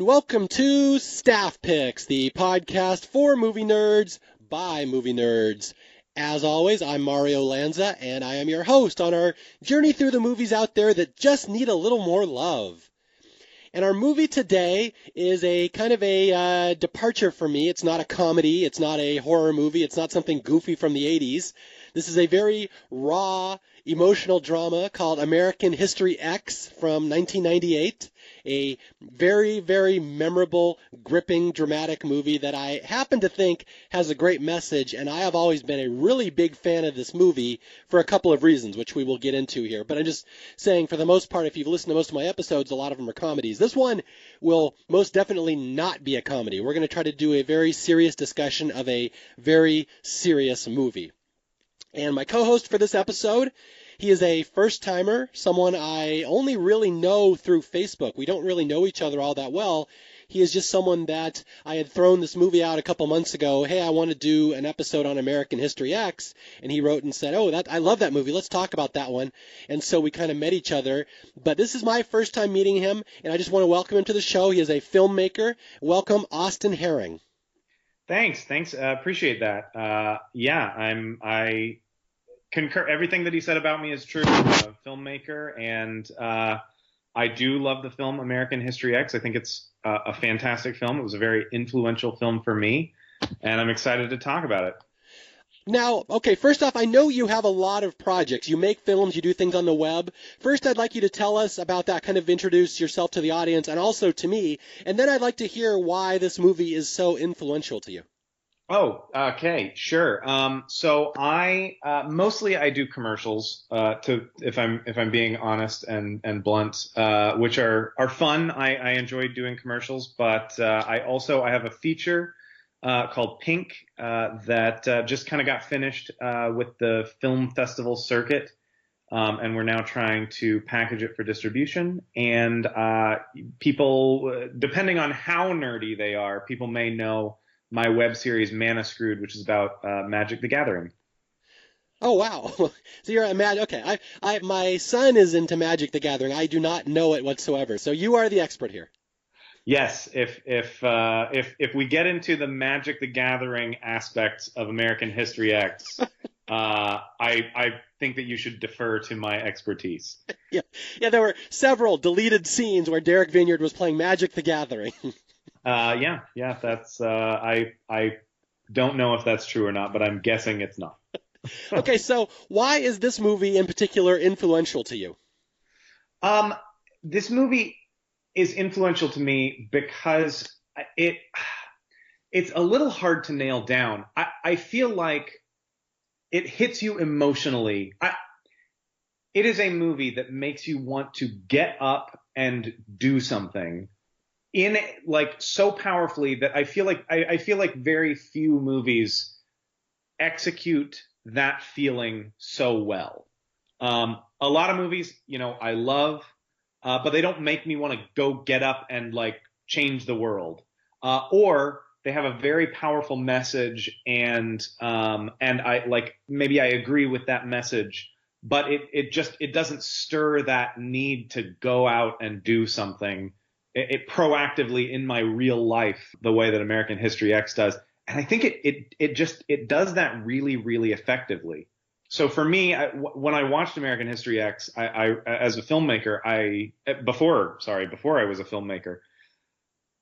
welcome to Staff Picks, the podcast for movie nerds by movie nerds. As always, I'm Mario Lanza, and I am your host on our journey through the movies out there that just need a little more love. And our movie today is a kind of a departure for me. It's not a comedy. It's not a horror movie. It's not something goofy from the 80s. This is a very raw, emotional drama called American History X from 1998. A very, very memorable, gripping, dramatic movie that I happen to think has a great message, and I have always been a really big fan of this movie for a couple of reasons, which we will get into here. But I'm just saying, for the most part, if you've listened to most of my episodes, a lot of them are comedies. This one will most definitely not be a comedy. We're going to try to do a very serious discussion of a very serious movie. And my co-host for this episode, he is a first-timer, someone I only really know through Facebook. We don't really know each other all that well. He is just someone that I had thrown this movie out a couple months ago. Hey, I want to do an episode on American History X. And he wrote and said, I love that movie. Let's talk about that one. And so we kind of met each other. But this is my first time meeting him, and I just want to welcome him to the show. He is a filmmaker. Welcome, Austin Herring. Thanks. Appreciate that. I concur. Everything that he said about me is true. I'm a filmmaker, and I do love the film American History X. I think it's a fantastic film. It was a very influential film for me, and I'm excited to talk about it. Now, okay, first off, I know you have a lot of projects. You make films, you do things on the web. First, I'd like you to tell us about that, kind of introduce yourself to the audience and also to me, and then I'd like to hear why this movie is so influential to you. Oh, okay, sure. So I mostly I do commercials, if I'm being honest and blunt, which are fun. I enjoy doing commercials, but I have a feature called Pink that just kind of got finished with the film festival circuit, and we're now trying to package it for distribution. And people, depending on how nerdy they are, people may know my web series Mana Screwed, which is about Magic the Gathering. Oh, wow. So you're a okay. My son is into Magic the Gathering. I do not know it whatsoever. So you are the expert here. Yes, if we get into the Magic the Gathering aspects of American History X, I think that you should defer to my expertise. Yeah, there were several deleted scenes where Derek Vineyard was playing Magic the Gathering. That's I don't know if that's true or not, but I'm guessing it's not. Okay, so why is this movie in particular influential to you? This movie is influential to me because it's a little hard to nail down. I feel like it hits you emotionally. It is a movie that makes you want to get up and do something in like so powerfully that I feel like very few movies execute that feeling so well. A lot of movies, I love, but they don't make me want to go get up and like change the world. Or they have a very powerful message and I like, maybe I agree with that message, but it doesn't stir that need to go out and do something. It proactively in my real life, the way that American History X does. And I think it does that really, really effectively. So for me, when I watched American History X, I as a filmmaker, before I was a filmmaker,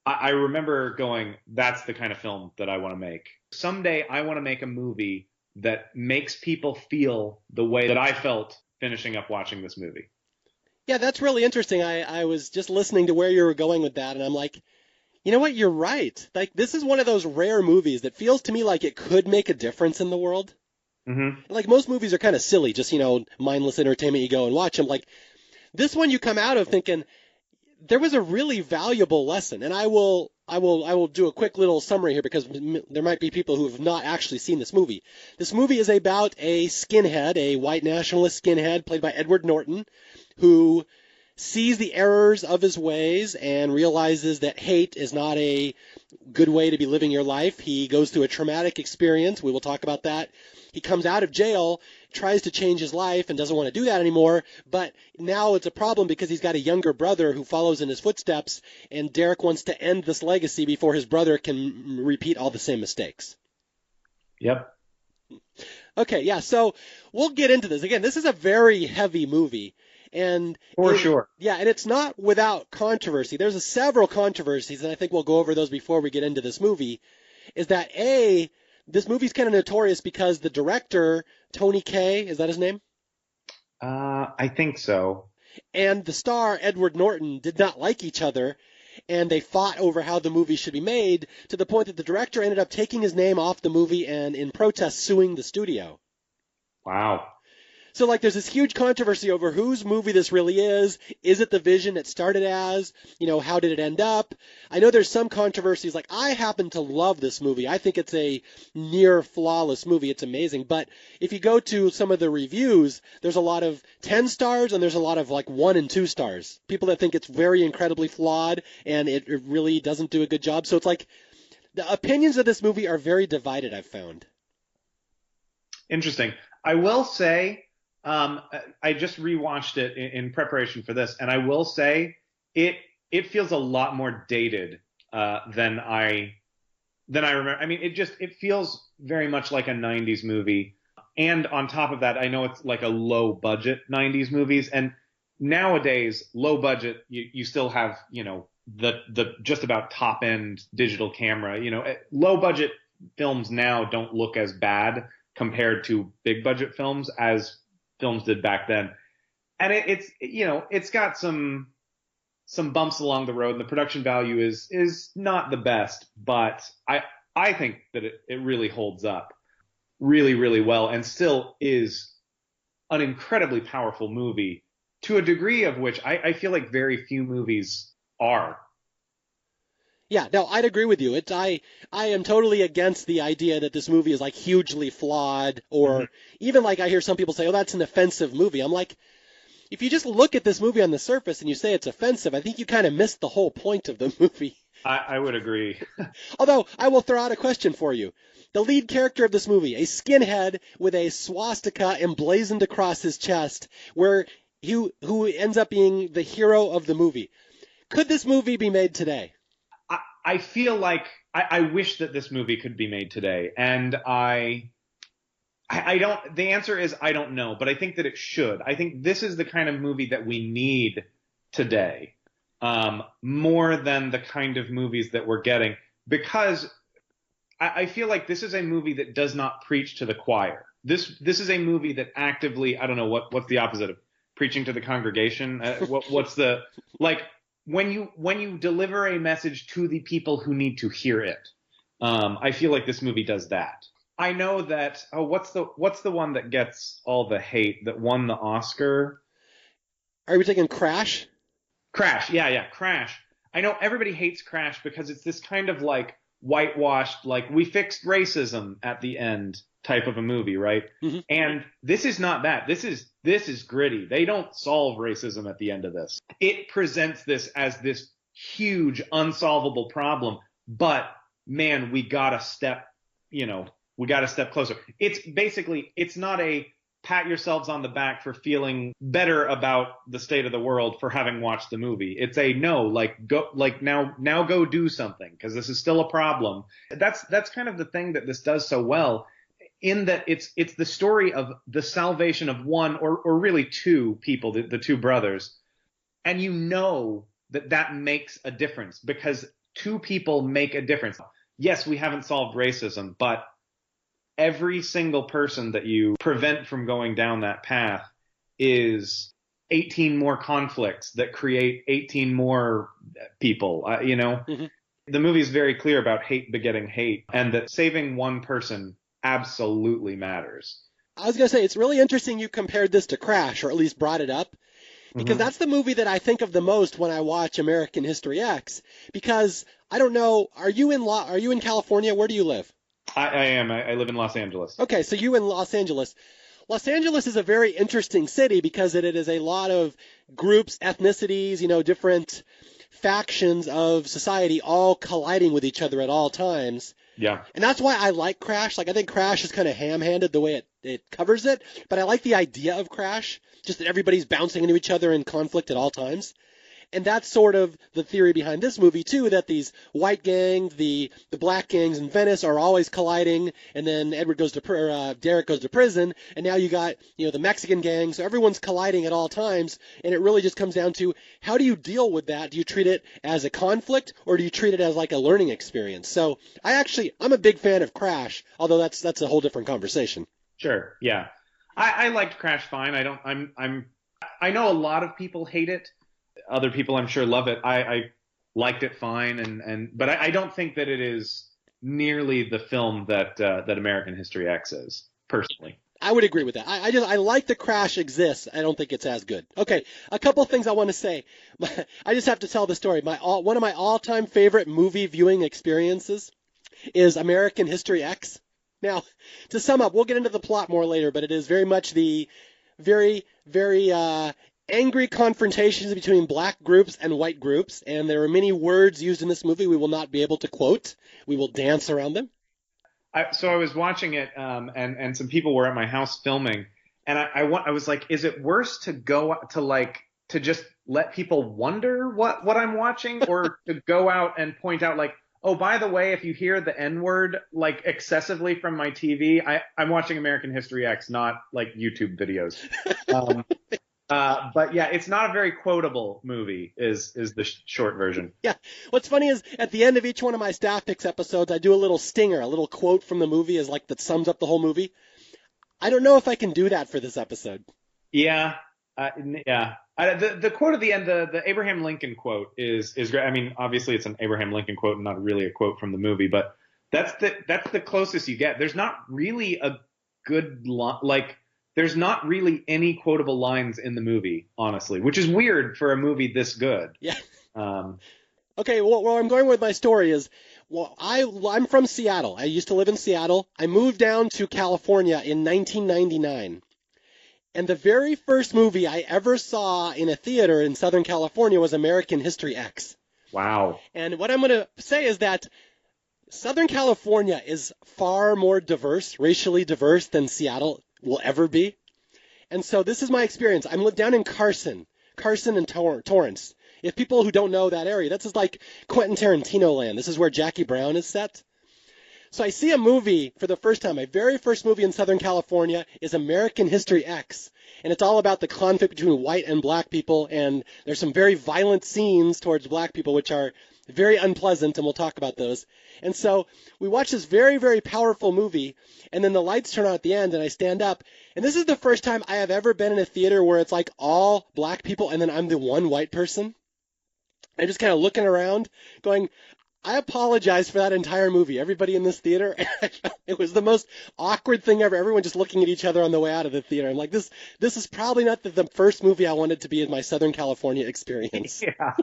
I remember going, that's the kind of film that I want to make. Someday I want to make a movie that makes people feel the way that I felt finishing up watching this movie. Yeah, that's really interesting. I was just listening to where you were going with that, and I'm like, you know what? You're right. Like, this is one of those rare movies that feels to me like it could make a difference in the world. Mm-hmm. Like, most movies are kind of silly, just, mindless entertainment. You go and watch them. Like, this one you come out of thinking, there was a really valuable lesson. And I will do a quick little summary here because there might be people who have not actually seen this movie. This movie is about a skinhead, a white nationalist skinhead played by Edward Norton, who sees the errors of his ways and realizes that hate is not a good way to be living your life. He goes through a traumatic experience. We will talk about that. He comes out of jail tries to change his life and doesn't want to do that anymore, but now it's a problem because he's got a younger brother who follows in his footsteps, and Derek wants to end this legacy before his brother can repeat all the same mistakes. Yep. Okay, yeah, so we'll get into this. Again, this is a very heavy movie. And For sure. Yeah, and it's not without controversy. There's several controversies, and I think we'll go over those before we get into this movie. Is that this movie's kind of notorious because the director, Tony Kaye, is that his name? I think so. And the star, Edward Norton, did not like each other, and they fought over how the movie should be made, to the point that the director ended up taking his name off the movie and, in protest, suing the studio. Wow. So, like, there's this huge controversy over whose movie this really is. Is it the vision it started as? You know, how did it end up? I know there's some controversies. Like, I happen to love this movie. I think it's a near flawless movie. It's amazing. But if you go to some of the reviews, there's a lot of 10 stars and there's a lot of, like, 1 and 2 stars. People that think it's very incredibly flawed and it really doesn't do a good job. So it's like the opinions of this movie are very divided, I've found. Interesting. I will say, I just rewatched it in preparation for this, and I will say it feels a lot more dated than I remember. I mean, it feels very much like a 90s movie. And on top of that, I know it's like a low budget 90s movies, and nowadays low budget you still have, you know, the just about top end digital camera. You know, low budget films now don't look as bad compared to big budget films as films did back then. And it's you know, it's got some bumps along the road, and the production value is not the best, but I think that it really holds up really, really well, and still is an incredibly powerful movie to a degree of which I feel like very few movies are. Yeah, no, I'd agree with you. I am totally against the idea that this movie is like hugely flawed, or even like I hear some people say, oh, that's an offensive movie. I'm like, if you just look at this movie on the surface and you say it's offensive, I think you kind of missed the whole point of the movie. I would agree. Although, I will throw out a question for you. The lead character of this movie, a skinhead with a swastika emblazoned across his chest, who ends up being the hero of the movie. Could this movie be made today? I feel like I wish that this movie could be made today, and I don't. The answer is I don't know, but I think that it should. I think this is the kind of movie that we need today, more than the kind of movies that we're getting, because I feel like this is a movie that does not preach to the choir. This is a movie that actively, I don't know what's the opposite of preaching to the congregation. What's the like? When you deliver a message to the people who need to hear it, I feel like this movie does that. I know that. Oh, what's the one that gets all the hate that won the Oscar? Are we taking Crash? Crash, yeah, Crash. I know everybody hates Crash because it's this kind of like whitewashed, like we fixed racism at the end type of a movie, right? Mm-hmm. And this is not that. This is gritty. They don't solve racism at the end of this. It presents this as this huge unsolvable problem, but man, we gotta step closer. It's not a pat yourselves on the back for feeling better about the state of the world for having watched the movie. It's a no, like go, like now go do something, because this is still a problem. That's kind of the thing that this does so well, in that it's the story of the salvation of one or really two people, the two brothers. And you know that makes a difference, because two people make a difference. Yes, we haven't solved racism, but every single person that you prevent from going down that path is 18 more conflicts that create 18 more people, Mm-hmm. The movie is very clear about hate begetting hate, and that saving one person absolutely matters. I was going to say, it's really interesting you compared this to Crash, or at least brought it up, because that's the movie that I think of the most when I watch American History X. Because, I don't know, are you in California? Where do you live? I am. I live in Los Angeles. Okay, so you in Los Angeles. Los Angeles is a very interesting city because it is a lot of groups, ethnicities, different factions of society all colliding with each other at all times. Yeah. And that's why I like Crash. Like, I think Crash is kind of ham-handed the way it covers it, but I like the idea of Crash, just that everybody's bouncing into each other in conflict at all times. And that's sort of the theory behind this movie too, that these white gangs, the black gangs in Venice are always colliding, and then Derek goes to prison, and now you got, the Mexican gang, so everyone's colliding at all times, and it really just comes down to how do you deal with that? Do you treat it as a conflict, or do you treat it as like a learning experience? So I'm a big fan of Crash, although that's a whole different conversation. Sure. Yeah. I liked Crash fine. I know a lot of people hate it. Other people, I'm sure, love it. I liked it fine, but I don't think that it is nearly the film that American History X is, personally. I would agree with that. I like the Crash exists. I don't think it's as good. Okay, a couple things I want to say. I just have to tell the story. One of my all-time favorite movie viewing experiences is American History X. Now, to sum up, we'll get into the plot more later, but it is very much the very, very angry confrontations between black groups and white groups, and there are many words used in this movie we will not be able to quote. We will dance around them. So I was watching it, and some people were at my house filming, and I was like, is it worse to go to just let people wonder what I'm watching, or to go out and point out like, oh, by the way, if you hear the N-word like excessively from my TV, I'm watching American History X, not like YouTube videos. But yeah, it's not a very quotable movie is the short version. Yeah. What's funny is at the end of each one of my Staff Picks episodes, I do a little stinger, a little quote from the movie that sums up the whole movie. I don't know if I can do that for this episode. Yeah. Yeah. The quote at the end, the Abraham Lincoln quote is great. I mean, obviously it's an Abraham Lincoln quote and not really a quote from the movie, but that's the closest you get. There's not really a good there's not really any quotable lines in the movie, honestly, which is weird for a movie this good. Yeah. Okay, well, where I'm going with my story is, I'm from Seattle. I used to live in Seattle. I moved down to California in 1999. And the very first movie I ever saw in a theater in Southern California was American History X. Wow. And what I'm going to say is that Southern California is far more diverse, racially diverse than Seattle will ever be. And so this is my experience. I'm down in Carson and Torrance. If people who don't know that area, that's just like Quentin Tarantino land. This is where Jackie Brown is set. So I see a movie for the first time. My very first movie in Southern California is American History X. And it's all about the conflict between white and black people. And there's some very violent scenes towards black people, which are very unpleasant, and we'll talk about those. And so we watch this very, very powerful movie, and then the lights turn on at the end, and I stand up. And this is the first time I have ever been in a theater where it's like all black people, and then I'm the one white person. I'm just kind of looking around, going, I apologize for that entire movie. Everybody in this theater, it was the most awkward thing ever. Everyone just looking at each other on the way out of the theater. I'm like, this is probably not the first movie I wanted to be in my Southern California experience. Yeah.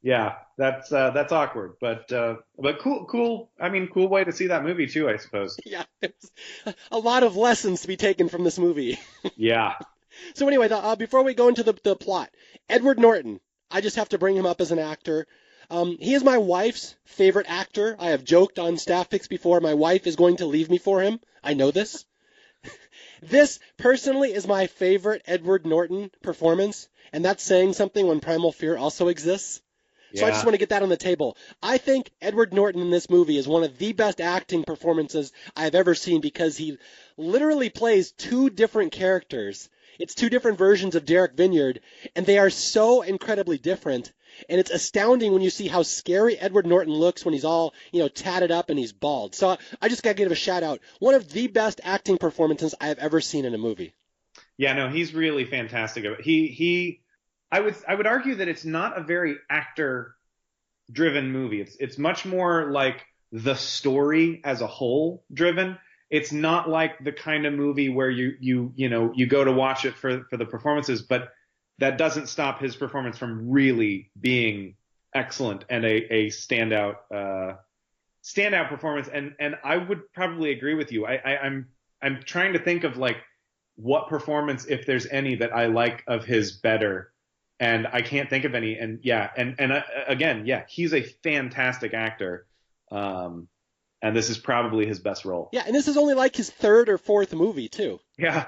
Yeah, that's awkward, but cool. I mean, cool way to see that movie too, I suppose. Yeah, there's a lot of lessons to be taken from this movie. Yeah. So anyway, before we go into the plot, Edward Norton, I just have to bring him up as an actor. He is my wife's favorite actor. I have joked on Staff Picks before. My wife is going to leave me for him. I know this. This, personally, is my favorite Edward Norton performance, and that's saying something when Primal Fear also exists. So I just want to get that on the table. I think Edward Norton in this movie is one of the best acting performances I've ever seen because he literally plays two different characters. It's two different versions of Derek Vineyard, and they are so incredibly different. And it's astounding when you see how scary Edward Norton looks when he's all, tatted up and he's bald. So I just got to give a shout out. One of the best acting performances I have ever seen in a movie. Yeah, no, he's really fantastic. I would argue that it's not a very actor-driven movie. It's much more like the story as a whole driven. It's not like the kind of movie where you go to watch it for the performances, but that doesn't stop his performance from really being excellent and a standout performance. And I would probably agree with you. I'm trying to think of like what performance, if there's any, that I like of his better. And I can't think of any. And yeah, and again, yeah, he's a fantastic actor. and this is probably his best role. Yeah, and this is only like his third or fourth movie, too. Yeah.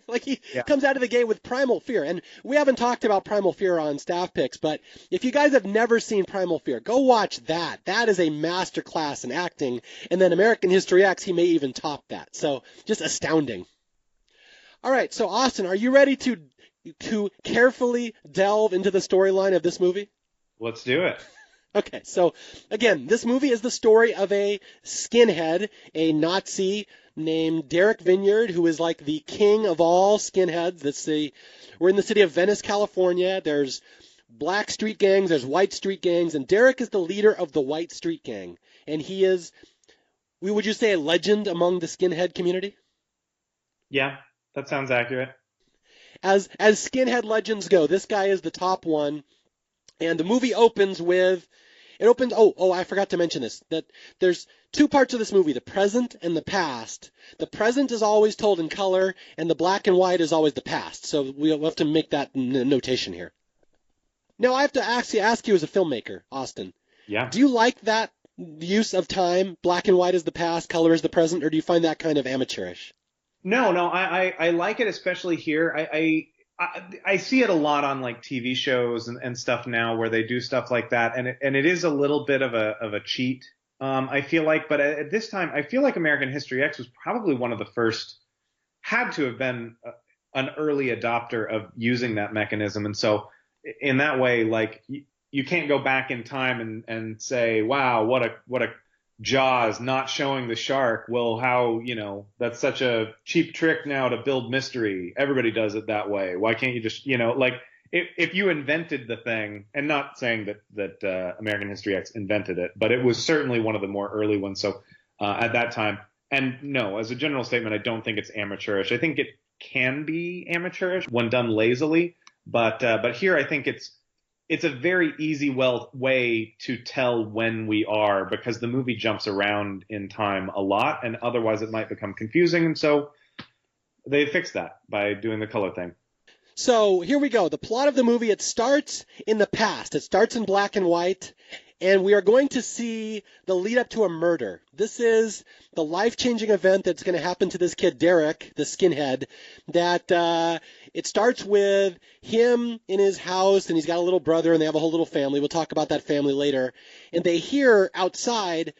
Like he comes out of the gate with Primal Fear. And we haven't talked about Primal Fear on Staff Picks, but if you guys have never seen Primal Fear, go watch that. That is a masterclass in acting. And then American History X, he may even top that. So just astounding. All right, so Austin, are you ready to carefully delve into the storyline of this movie? Let's do it. Okay, so again, this movie is the story of a skinhead, a Nazi named Derek Vineyard, who is like the king of all skinheads. We're in the city of Venice, California. There's black street gangs, there's white street gangs, and Derek is the leader of the white street gang. And he is, would you say, a legend among the skinhead community? Yeah, that sounds accurate. As skinhead legends go, this guy is the top one. And the movie opens with, I forgot to mention this, that there's two parts of this movie, the present and the past. The present is always told in color, and the black and white is always the past. So we'll have to make that notation here. Now, I have to ask you as a filmmaker, Austin. Yeah. Do you like that use of time, black and white is the past, color is the present, or do you find that kind of amateurish? No, I like it, especially here. I see it a lot on like TV shows and stuff now where they do stuff like that, and it is a little bit of a cheat. I feel like, but at this time, I feel like American History X was probably one of the first, had to have been an early adopter of using that mechanism, and so in that way, like you can't go back in time and say, wow, what a Jaws not showing the shark. Well, how, that's such a cheap trick now to build mystery. Everybody does it that way. Why can't you just, like if you invented the thing, and not saying that American History X invented it, but it was certainly one of the more early ones. So at that time, and no, as a general statement, I don't think it's amateurish. I think it can be amateurish when done lazily, but here I think it's a very easy way to tell when we are, because the movie jumps around in time a lot, and otherwise it might become confusing. And so they fixed that by doing the color thing. So here we go. The plot of the movie, it starts in the past. It starts in black and white, and we are going to see the lead up to a murder. This is the life-changing event that's going to happen to this kid, Derek, the skinhead, that it starts with him in his house, and he's got a little brother, and they have a whole little family. We'll talk about that family later. And they hear outside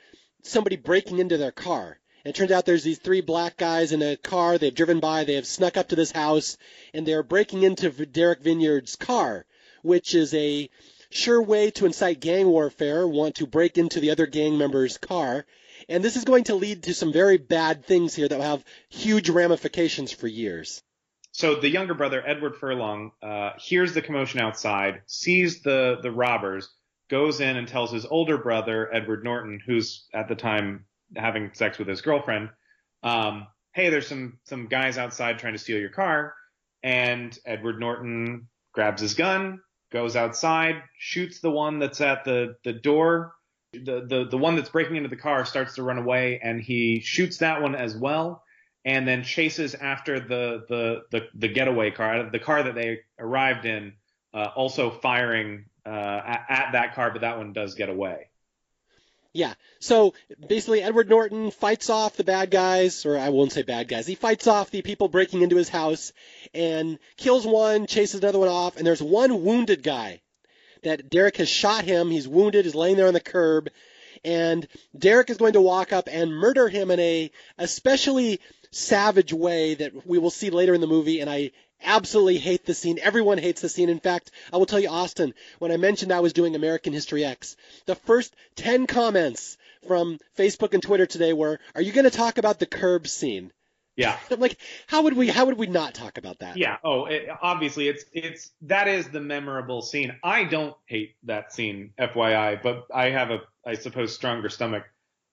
somebody breaking into their car. And it turns out there's these three black guys in a car. They've driven by. They have snuck up to this house, and they're breaking into Derek Vineyard's car, which is a sure way to incite gang warfare, want to break into the other gang member's car. And this is going to lead to some very bad things here that will have huge ramifications for years. So the younger brother, Edward Furlong, hears the commotion outside, sees the robbers, goes in and tells his older brother, Edward Norton, who's at the time having sex with his girlfriend, hey, there's some guys outside trying to steal your car. And Edward Norton grabs his gun, goes outside, shoots the one that's at the door. The one that's breaking into the car starts to run away, and he shoots that one as well, and then chases after the getaway car, the car that they arrived in, also firing at that car, but that one does get away. Yeah. So basically, Edward Norton fights off the bad guys, or I won't say bad guys. He fights off the people breaking into his house and kills one, chases another one off, and there's one wounded guy that Derek has shot him. He's wounded, he's laying there on the curb, and Derek is going to walk up and murder him in a especially savage way that we will see later in the movie, and I absolutely hate the scene. Everyone hates the scene. In fact, I will tell you, Austin, when I mentioned I was doing American History X, the first 10 comments from Facebook and Twitter today were, "Are you going to talk about the curb scene?" Yeah. I'm like, how would we not talk about that? Yeah. Oh, obviously that is the memorable scene. I don't hate that scene, FYI, but I have I suppose, stronger stomach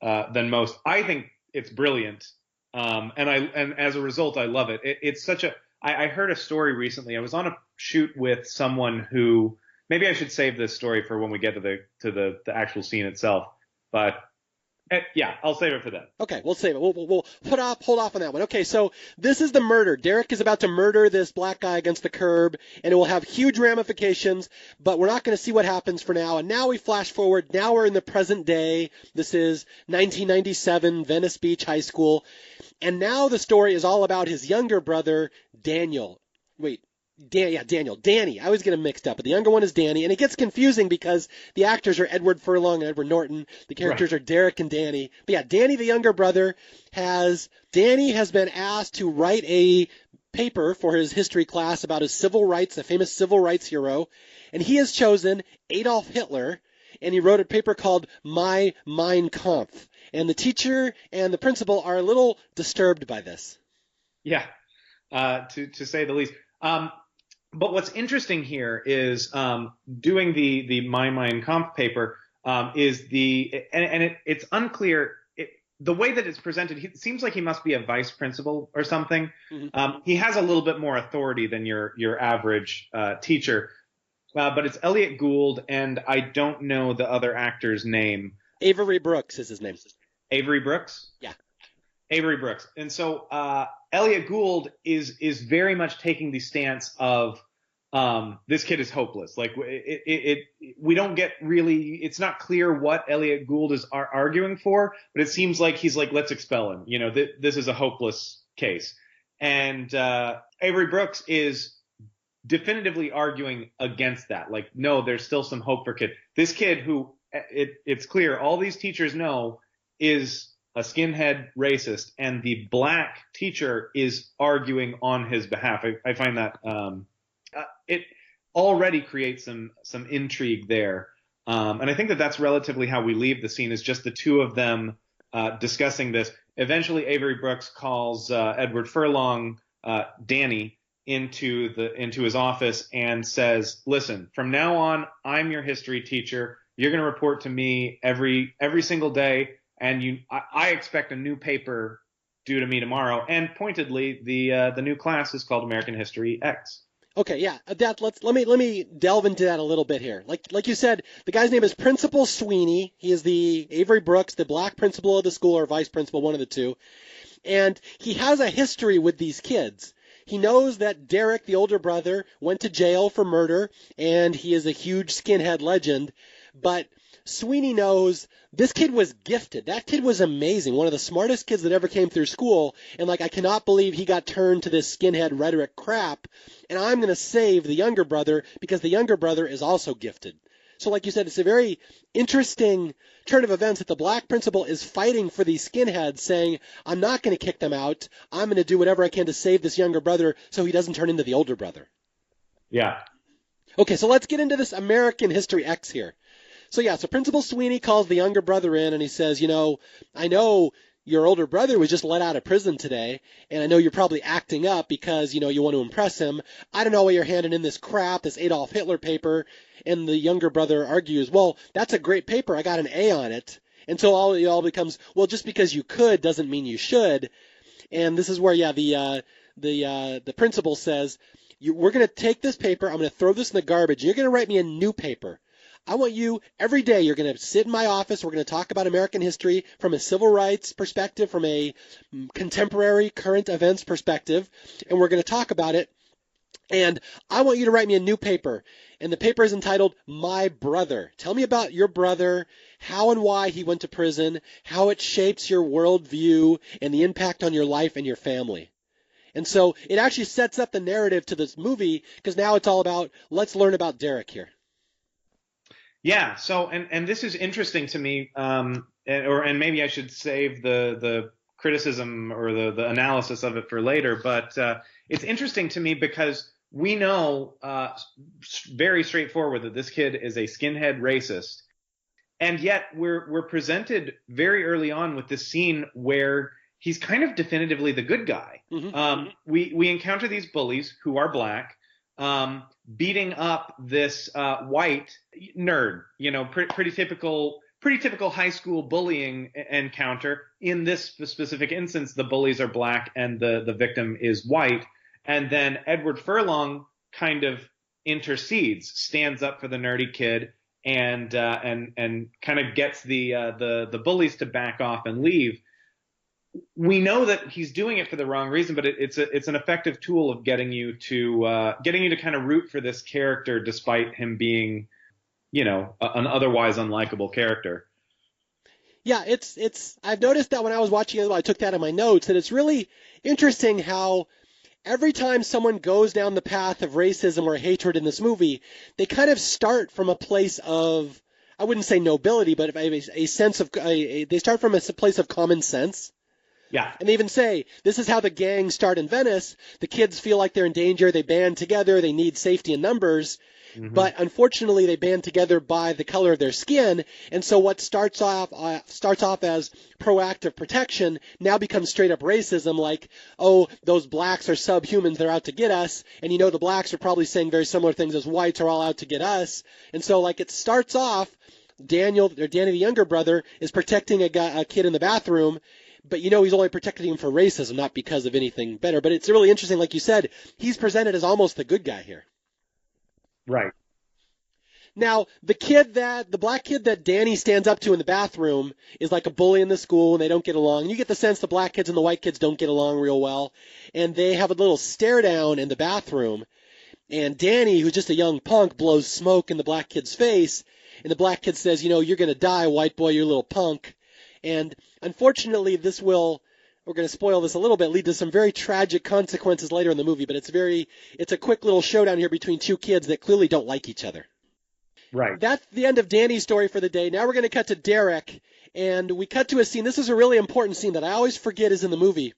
than most. I think it's brilliant. And as a result, I love it. It's such a, I heard a story recently. I was on a shoot with someone who, maybe I should save this story for when we get to the actual scene itself. But Yeah, I'll save it for then. Okay, we'll save it. We'll hold off on that one. Okay, so this is the murder. Derek is about to murder this black guy against the curb, and it will have huge ramifications, but we're not going to see what happens for now. And now we flash forward. Now we're in the present day. This is 1997, Venice Beach High School. And now the story is all about his younger brother, Daniel. Wait, Daniel. Danny. I always get them mixed up, but the younger one is Danny, and it gets confusing because the actors are Edward Furlong and Edward Norton. The characters are Derek and Danny. But yeah, Danny, the younger brother, Danny has been asked to write a paper for his history class about his civil rights, a famous civil rights hero, and he has chosen Adolf Hitler, and he wrote a paper called My Mein Kampf. And the teacher and the principal are a little disturbed by this. Yeah, to say the least. But what's interesting here is doing the My Mein Kampf paper it's unclear. The way that it's presented, it seems like he must be a vice principal or something. Mm-hmm. He has a little bit more authority than your average teacher. But it's Elliot Gould, and I don't know the other actor's name. Avery Brooks is his name. Avery Brooks? Yeah. Avery Brooks. And so Elliot Gould is very much taking the stance of this kid is hopeless. Like we don't get really, it's not clear what Elliot Gould is arguing for, but it seems like he's like, let's expel him. You know, this is a hopeless case. And Avery Brooks is definitively arguing against that. Like, no, there's still some hope for kid. This kid who it's clear all these teachers know is a skinhead racist, and the black teacher is arguing on his behalf. I find that it already creates some intrigue there. And I think that's relatively how we leave the scene, is just the two of them discussing this. Eventually, Avery Brooks calls Edward Furlong, Danny, into his office and says, listen, from now on, I'm your history teacher. You're going to report to me every single day. And I expect a new paper due to me tomorrow. And pointedly, the new class is called American History X. Okay, yeah. Let me delve into that a little bit here. Like you said, the guy's name is Principal Sweeney. He is the Avery Brooks, the black principal of the school, or vice principal, one of the two. And he has a history with these kids. He knows that Derek, the older brother, went to jail for murder, and he is a huge skinhead legend. But Sweeney knows this kid was gifted. That kid was amazing. One of the smartest kids that ever came through school. And I cannot believe he got turned to this skinhead rhetoric crap. And I'm going to save the younger brother because the younger brother is also gifted. So like you said, it's a very interesting turn of events that the black principal is fighting for these skinheads, saying, I'm not going to kick them out. I'm going to do whatever I can to save this younger brother so he doesn't turn into the older brother. Yeah. Okay, so let's get into this American History X here. So Principal Sweeney calls the younger brother in and he says, I know your older brother was just let out of prison today, and I know you're probably acting up because, you want to impress him. I don't know why you're handing in this crap, this Adolf Hitler paper. And the younger brother argues, well, that's a great paper. I got an A on it. And so it all becomes, well, just because you could doesn't mean you should. And this is where, the principal says, we're going to take this paper. I'm going to throw this in the garbage. You're going to write me a new paper. I want you, every day, you're going to sit in my office. We're going to talk about American history from a civil rights perspective, from a contemporary current events perspective, and we're going to talk about it. And I want you to write me a new paper. And the paper is entitled My Brother. Tell me about your brother, how and why he went to prison, how it shapes your worldview, and the impact on your life and your family. And so it actually sets up the narrative to this movie, because now it's all about, let's learn about Derek here. Yeah. So, and this is interesting to me, and maybe I should save the criticism or the analysis of it for later. But it's interesting to me because we know very straightforward that this kid is a skinhead racist, and yet we're presented very early on with this scene where he's kind of definitively the good guy. Mm-hmm. We encounter these bullies who are black. Beating up this white nerd, pretty typical high school bullying encounter. In this specific instance, the bullies are black and the victim is white. And then Edward Furlong kind of intercedes, stands up for the nerdy kid, and kind of gets the bullies to back off and leave. We know that he's doing it for the wrong reason, but it's an effective tool of getting you to kind of root for this character despite him being, an otherwise unlikable character. Yeah, I've noticed that when I was watching it, I took that in my notes, that it's really interesting how every time someone goes down the path of racism or hatred in this movie, they kind of start from a place of, I wouldn't say nobility, but a sense of, they start from a place of common sense. Yeah. And they even say, this is how the gangs start in Venice. The kids feel like they're in danger. They band together. They need safety in numbers. Mm-hmm. But unfortunately, they band together by the color of their skin. And so what starts off as proactive protection now becomes straight up racism, like, oh, those blacks are subhumans. They're out to get us. And the blacks are probably saying very similar things as whites are all out to get us. And so like it starts off, Danny, the younger brother, is protecting a kid in the bathroom. But he's only protecting him for racism, not because of anything better. But it's really interesting, like you said, he's presented as almost the good guy here. Right. Now, the black kid that Danny stands up to in the bathroom is like a bully in the school, and they don't get along. And you get the sense the black kids and the white kids don't get along real well. And they have a little stare down in the bathroom. And Danny, who's just a young punk, blows smoke in the black kid's face. And the black kid says, you're going to die, white boy, you little punk. And unfortunately, we're going to spoil this a little bit, lead to some very tragic consequences later in the movie, but it's a quick little showdown here between two kids that clearly don't like each other. Right. That's the end of Danny's story for the day. Now we're going to cut to Derek, and we cut to a scene. This is a really important scene that I always forget is in the movie,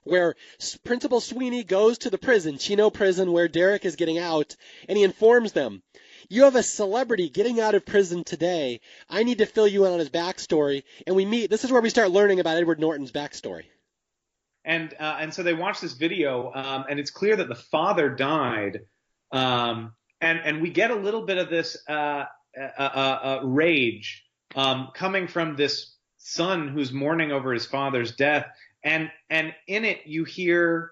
where Principal Sweeney goes to the prison, Chino prison, where Derek is getting out, and he informs them, you have a celebrity getting out of prison today. I need to fill you in on his backstory. And this is where we start learning about Edward Norton's backstory. And so they watch this video, and it's clear that the father died. And we get a little bit of this rage coming from this son who's mourning over his father's death. And in it, you hear,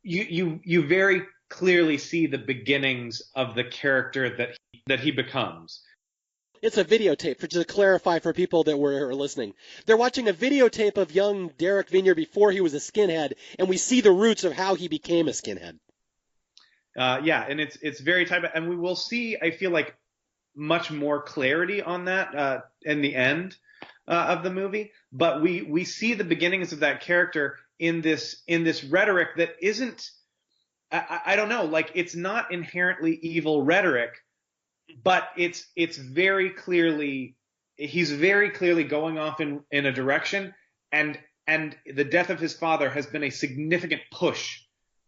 you very clearly see the beginnings of the character that he becomes. It's a videotape, just to clarify for people that were listening. They're watching a videotape of young Derek Vineyard before he was a skinhead, and we see the roots of how he became a skinhead. Yeah, and it's very tight, and we will see, I feel like, much more clarity on that in the end of the movie. But we see the beginnings of that character in this rhetoric that isn't, I don't know, like, it's not inherently evil rhetoric, but it's very clearly, he's very clearly going off in a direction, and the death of his father has been a significant push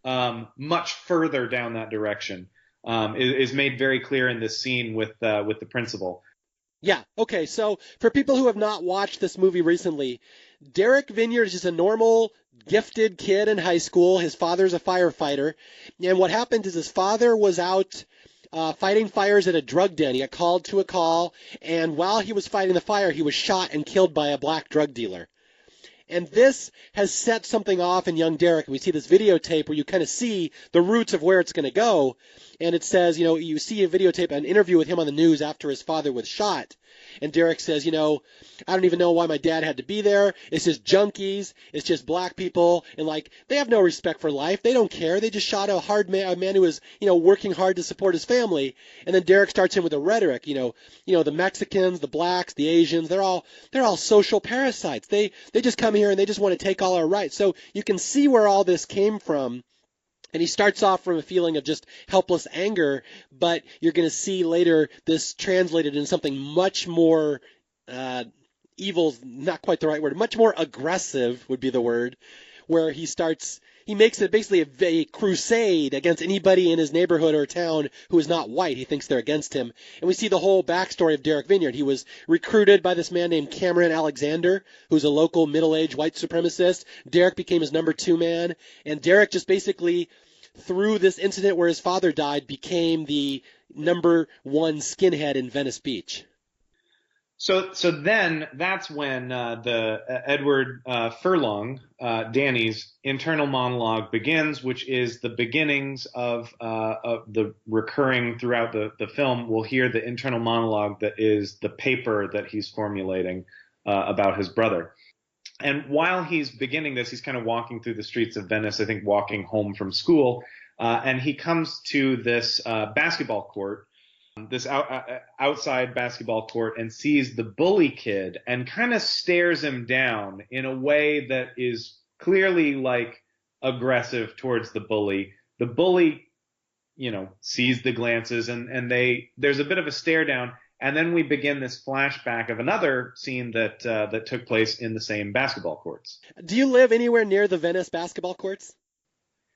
much further down that direction. Is made very clear in this scene with the principal. Yeah, okay, so for people who have not watched this movie recently, Derek Vineyard is just a normal, gifted kid in high school. His father's a firefighter, and what happened is his father was out fighting fires at a drug den. He got called to a call, and while he was fighting the fire, he was shot and killed by a black drug dealer. And this has set something off in young Derek. We see this videotape where you kind of see the roots of where it's going to go. And it says, you see a videotape, an interview with him on the news after his father was shot. And Derek says, I don't even know why my dad had to be there. It's just junkies. It's just black people. And, they have no respect for life. They don't care. They just shot a man who was, working hard to support his family. And then Derek starts in with a rhetoric, the Mexicans, the blacks, the Asians, they're all social parasites. They just come here and they just want to take all our rights. So you can see where all this came from. And he starts off from a feeling of just helpless anger, but you're going to see later this translated into something much more evil's not quite the right word, much more aggressive would be the word, where he makes it basically a crusade against anybody in his neighborhood or town who is not white. He thinks they're against him. And we see the whole backstory of Derek Vineyard. He was recruited by this man named Cameron Alexander, who's a local middle-aged white supremacist. Derek became his number 2 man. And Derek just basically, through this incident where his father died, became the number 1 skinhead in Venice Beach. So then that's when the Edward Furlong, Danny's internal monologue begins, which is the beginnings of the recurring throughout the film. We'll hear the internal monologue that is the paper that he's formulating about his brother. And while he's beginning this, he's kind of walking through the streets of Venice, I think walking home from school, and he comes to this basketball court, this outside basketball court, and sees the bully kid and kind of stares him down in a way that is clearly like aggressive towards the bully. The bully, sees the glances and there's a bit of a stare down. And then we begin this flashback of another scene that took place in the same basketball courts. Do you live anywhere near the Venice basketball courts?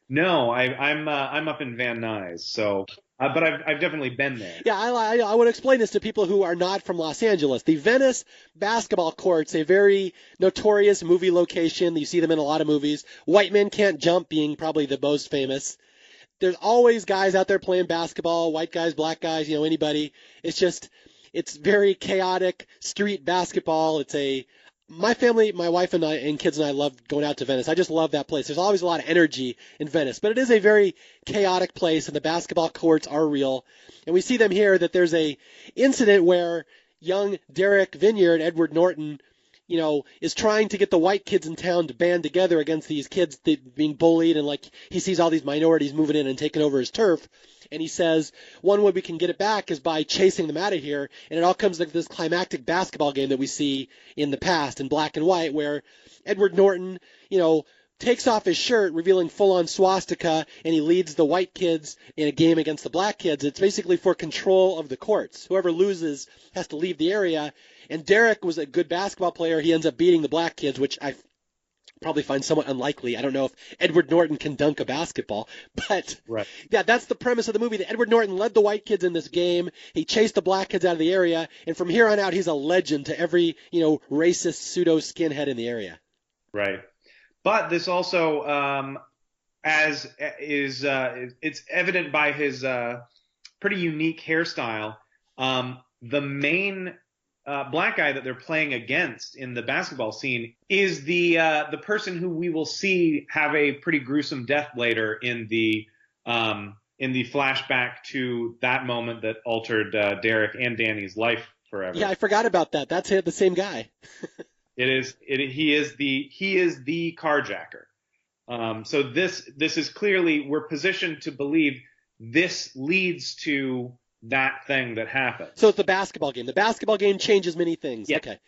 No, I'm up in Van Nuys, so but I've definitely been there. Yeah, I would explain this to people who are not from Los Angeles. The Venice basketball courts, a very notorious movie location. You see them in a lot of movies. White Men Can't Jump being probably the most famous. There's always guys out there playing basketball, white guys, black guys, anybody. It's very chaotic street basketball. My family, my wife and I and kids and I love going out to Venice. I just love that place. There's always a lot of energy in Venice, but it is a very chaotic place, and the basketball courts are real. And we see them here that there's a incident where young Derek Vineyard, Edward Norton, is trying to get the white kids in town to band together against these kids being bullied, and he sees all these minorities moving in and taking over his turf. And he says, one way we can get it back is by chasing them out of here. And it all comes like this climactic basketball game that we see in the past in black and white, where Edward Norton, takes off his shirt, revealing full-on swastika, and he leads the white kids in a game against the black kids. It's basically for control of the courts. Whoever loses has to leave the area. And Derek was a good basketball player. He ends up beating the black kids, which I probably find somewhat unlikely. I don't know if Edward Norton can dunk a basketball, but right. Yeah, that's the premise of the movie, that Edward Norton led the white kids in this game. He chased the black kids out of the area, and from here on out, he's a legend to every, racist pseudo skinhead in the area. Right. But this also, it's evident by his pretty unique hairstyle. The main black guy that they're playing against in the basketball scene is the person who we will see have a pretty gruesome death later in the flashback to that moment that altered Derek and Danny's life forever. Yeah, I forgot about that. That's the same guy. He is the carjacker. So this is clearly, we're positioned to believe this leads to that thing that happened. So it's the basketball game. The basketball game changes many things. Yeah. Okay.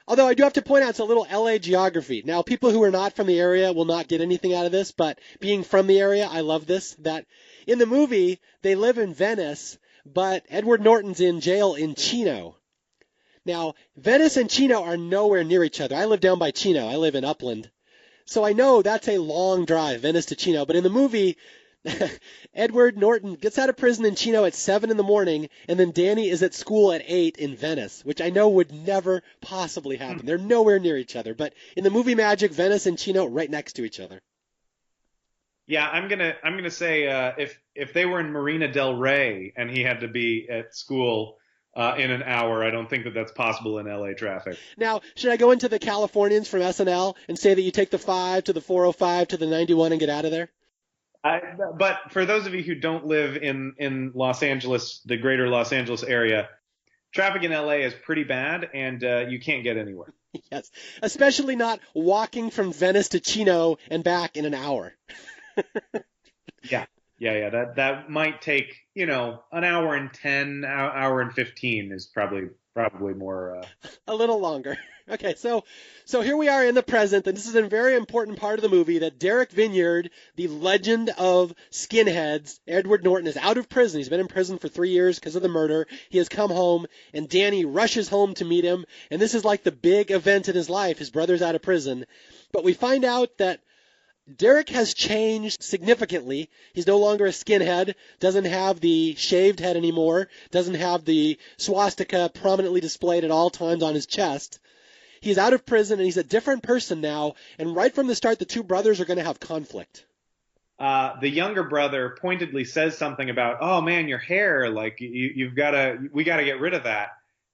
Although I do have to point out it's a little LA geography. Now, people who are not from the area will not get anything out of this, but being from the area, I love this. That in the movie, they live in Venice, but Edward Norton's in jail in Chino. Now, Venice and Chino are nowhere near each other. I live down by Chino. I live in Upland. So I know that's a long drive, Venice to Chino. But in the movie, Edward Norton gets out of prison in Chino at 7 in the morning, and then Danny is at school at 8 in Venice, which I know would never possibly happen. They're nowhere near each other. But in the movie magic, Venice and Chino are right next to each other. Yeah, I'm gonna say if they were in Marina del Rey and he had to be at school in an hour, I don't think that's possible in LA traffic. Now, should I go into the Californians from SNL and say that you take the 5 to the 405 to the 91 and get out of there? But for those of you who don't live in Los Angeles, the greater Los Angeles area, traffic in LA is pretty bad, and you can't get anywhere. Yes, especially not walking from Venice to Chino and back in an hour. Yeah. That might take, an hour and 10, hour and 15 is probably more. A little longer. Okay, so here we are in the present, and this is a very important part of the movie, that Derek Vineyard, the legend of skinheads, Edward Norton, is out of prison. He's been in prison for 3 years because of the murder. He has come home, and Danny rushes home to meet him, and this is like the big event in his life. His brother's out of prison. But we find out that Derek has changed significantly. He's no longer a skinhead, doesn't have the shaved head anymore, doesn't have the swastika prominently displayed at all times on his chest. He's out of prison, and he's a different person now, and right from the start, the two brothers are going to have conflict. The younger brother pointedly says something about, oh man, your hair, like we got to get rid of that.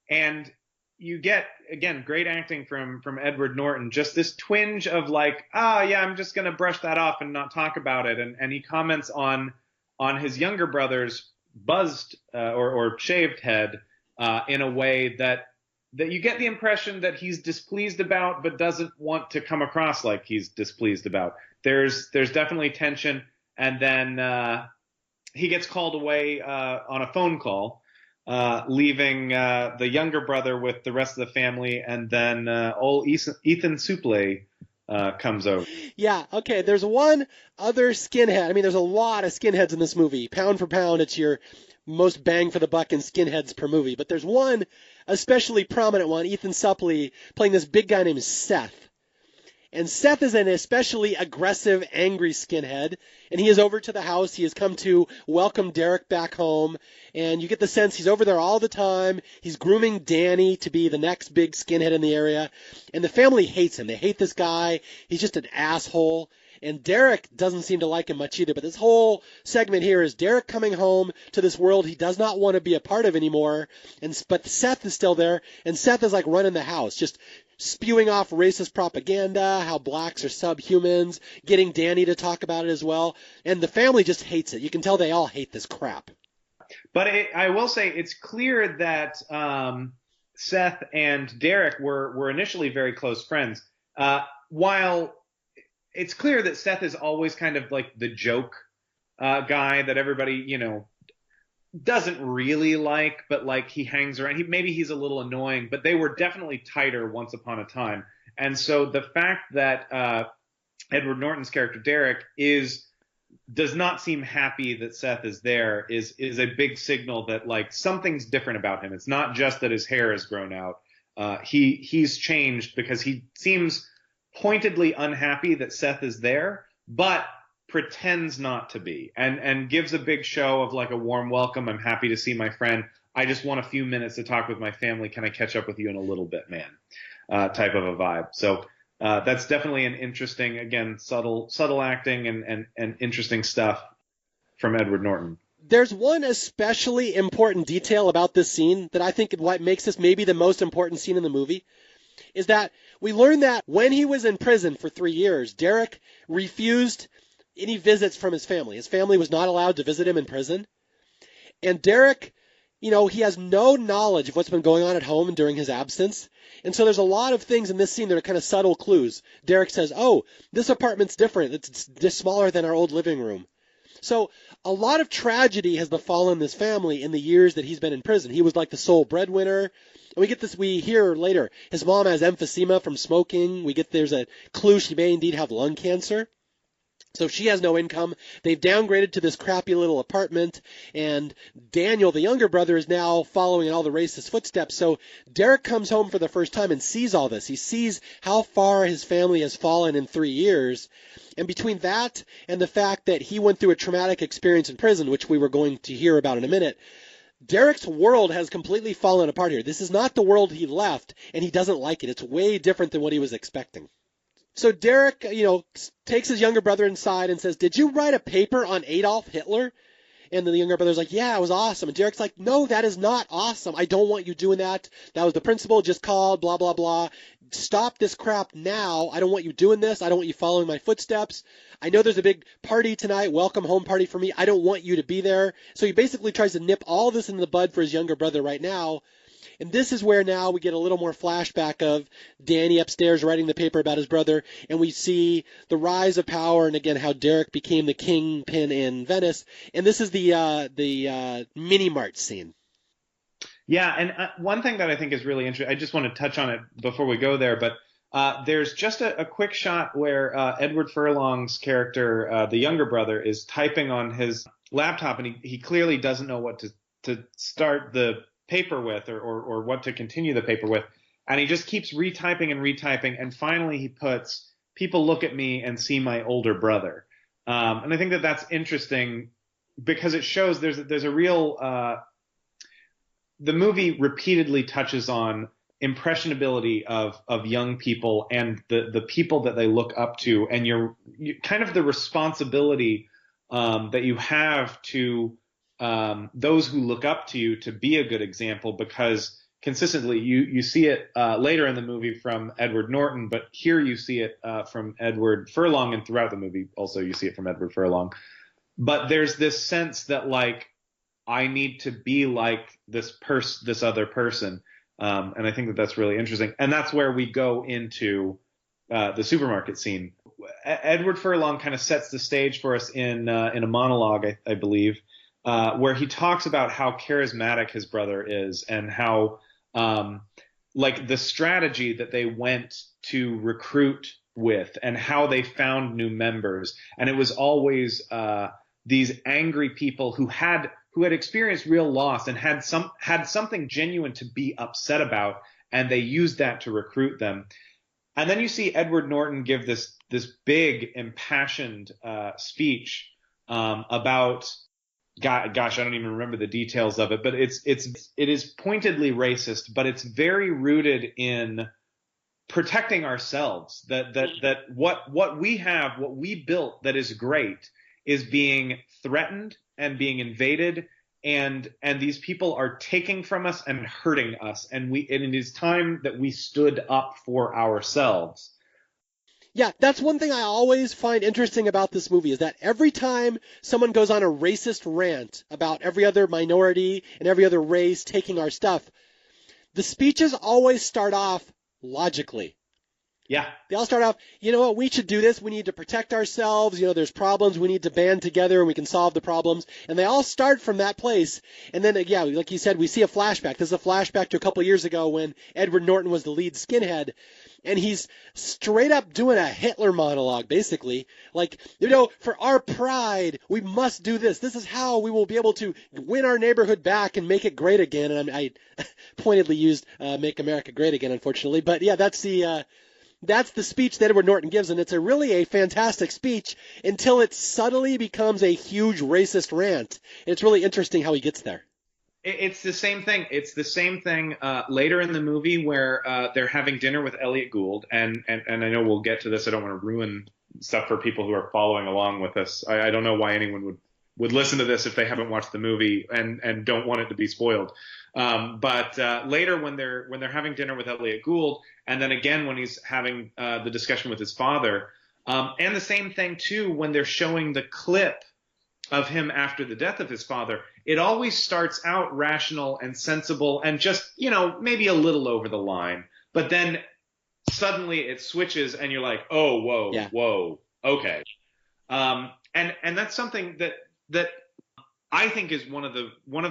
And you get, again, great acting from Edward Norton, just this twinge of like, ah, yeah, I'm just going to brush that off and not talk about it. And he comments on his younger brother's buzzed or shaved head in a way that you get the impression that he's displeased about, but doesn't want to come across like he's displeased about. There's definitely tension, and then he gets called away on a phone call, leaving the younger brother with the rest of the family, and then old Ethan Suplee comes over. Yeah, okay, there's one other skinhead. I mean, there's a lot of skinheads in this movie. Pound for pound, it's your most bang for the buck in skinheads per movie. But there's one especially prominent one, Ethan Suplee, playing this big guy named Seth. And Seth is an especially aggressive, angry skinhead, and he is over to the house. He has come to welcome Derek back home, and you get the sense he's over there all the time. He's grooming Danny to be the next big skinhead in the area, and the family hates him. They hate this guy. He's just an asshole. And Derek doesn't seem to like him much either. But this whole segment here is Derek coming home to this world he does not want to be a part of anymore. But Seth is still there, and Seth is like running the house, just spewing off racist propaganda, how blacks are subhumans, getting Danny to talk about it as well. And the family just hates it. You can tell they all hate this crap. But I will say it's clear that Seth and Derek were initially very close friends. While it's clear that Seth is always kind of like the joke guy that everybody, doesn't really like, but like he hangs around. Maybe he's a little annoying, but they were definitely tighter once upon a time. And so the fact that Edward Norton's character Derek does not seem happy that Seth is there is a big signal that like something's different about him. It's not just that his hair has grown out. He's changed because he seems pointedly unhappy that Seth is there, but pretends not to be, and gives a big show of like a warm welcome. I'm happy to see my friend. I just want a few minutes to talk with my family. Can I catch up with you in a little bit, man? Type of a vibe. So that's definitely an interesting, again, subtle acting and interesting stuff from Edward Norton. There's one especially important detail about this scene that I think what makes this maybe the most important scene in the movie is that we learn that when he was in prison for 3 years, Derek refused any visits from his family. His family was not allowed to visit him in prison. And Derek, he has no knowledge of what's been going on at home during his absence. And so there's a lot of things in this scene that are kind of subtle clues. Derek says, oh, this apartment's different. It's just smaller than our old living room. So a lot of tragedy has befallen this family in the years that he's been in prison. He was like the sole breadwinner. And we hear later, his mom has emphysema from smoking. There's a clue she may indeed have lung cancer. So she has no income. They've downgraded to this crappy little apartment, and Daniel, the younger brother, is now following in all the racist footsteps. So Derek comes home for the first time and sees all this. He sees how far his family has fallen in 3 years. And between that and the fact that he went through a traumatic experience in prison, which we were going to hear about in a minute, Derek's world has completely fallen apart here. This is not the world he left, and he doesn't like it. It's way different than what he was expecting. So Derek, takes his younger brother inside and says, did you write a paper on Adolf Hitler? And then the younger brother's like, yeah, it was awesome. And Derek's like, no, that is not awesome. I don't want you doing that. That was the principal just called, blah, blah, blah. Stop this crap now. I don't want you doing this. I don't want you following my footsteps. I know there's a big party tonight, welcome home party for me. I don't want you to be there. So he basically tries to nip all this in the bud for his younger brother right now. And this is where now we get a little more flashback of Danny upstairs writing the paper about his brother, and we see the rise of power and, again, how Derek became the kingpin in Venice. And this is the mini-mart scene. Yeah, and one thing that I think is really interesting, I just want to touch on it before we go there, but there's just a quick shot where Edward Furlong's character, the younger brother, is typing on his laptop, and he clearly doesn't know what to start the paper with or what to continue the paper with. And he just keeps retyping and retyping. And finally he puts, people look at me and see my older brother. And I think that that's interesting because it shows there's a real, the movie repeatedly touches on impressionability of young people and the people that they look up to, and you kind of the responsibility that you have to those who look up to you to be a good example, because consistently. You see it later in the movie from Edward Norton, but here you see it from Edward Furlong, and throughout the movie also you see it from Edward Furlong. But there's this sense that like I need to be like this other person, and I think that that's really interesting. And that's where we go into the supermarket scene. Edward Furlong kind of sets the stage for us in a monologue, I believe, where he talks about how charismatic his brother is and how like the strategy that they went to recruit with and how they found new members. And it was always these angry people who had experienced real loss and had something genuine to be upset about, and they used that to recruit them. And then you see Edward Norton give this big impassioned speech about gosh, I don't even remember the details of it, but it is pointedly racist, but it's very rooted in protecting ourselves. That what we have, what we built that is great, is being threatened and being invaded, and these people are taking from us and hurting us, and it is time that we stood up for ourselves. Yeah, that's one thing I always find interesting about this movie, is that every time someone goes on a racist rant about every other minority and every other race taking our stuff, the speeches always start off logically. Yeah. They all start off, you know what, we should do this. We need to protect ourselves. You know, there's problems. We need to band together and we can solve the problems. And they all start from that place. And then, yeah, like you said, we see a flashback. This is a flashback to a couple years ago when Edward Norton was the lead skinhead. And he's straight up doing a Hitler monologue, basically. Like, you know, for our pride, we must do this. This is how we will be able to win our neighborhood back and make it great again. And I pointedly used Make America Great Again, unfortunately. But, yeah, that's the speech that Edward Norton gives, and it's really a fantastic speech until it subtly becomes a huge racist rant. It's really interesting how he gets there. It's the same thing. It's the same thing later in the movie where they're having dinner with Elliot Gould, and I know we'll get to this. I don't want to ruin stuff for people who are following along with us. I don't know why anyone would listen to this if they haven't watched the movie and don't want it to be spoiled. But later when they're having dinner with Elliot Gould, and then again when he's having the discussion with his father, and the same thing too when they're showing the clip of him after the death of his father, it always starts out rational and sensible and just, you know, maybe a little over the line, but then suddenly it switches and you're like, oh, whoa, yeah. Whoa, okay. And that's something that I think is one of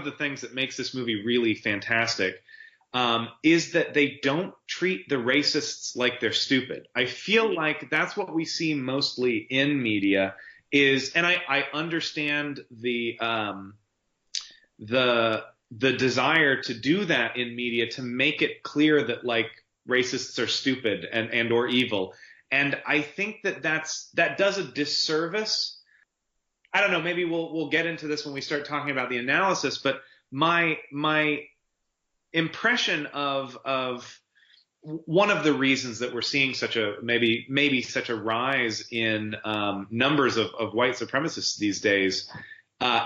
the things that makes this movie really fantastic, is that they don't treat the racists like they're stupid. I feel like that's what we see mostly in media is, and I understand the desire to do that in media, to make it clear that like racists are stupid and or evil. And I think that does a disservice. I don't know, maybe we'll get into this when we start talking about the analysis, but my impression of one of the reasons that we're seeing such a maybe such a rise in numbers of white supremacists these days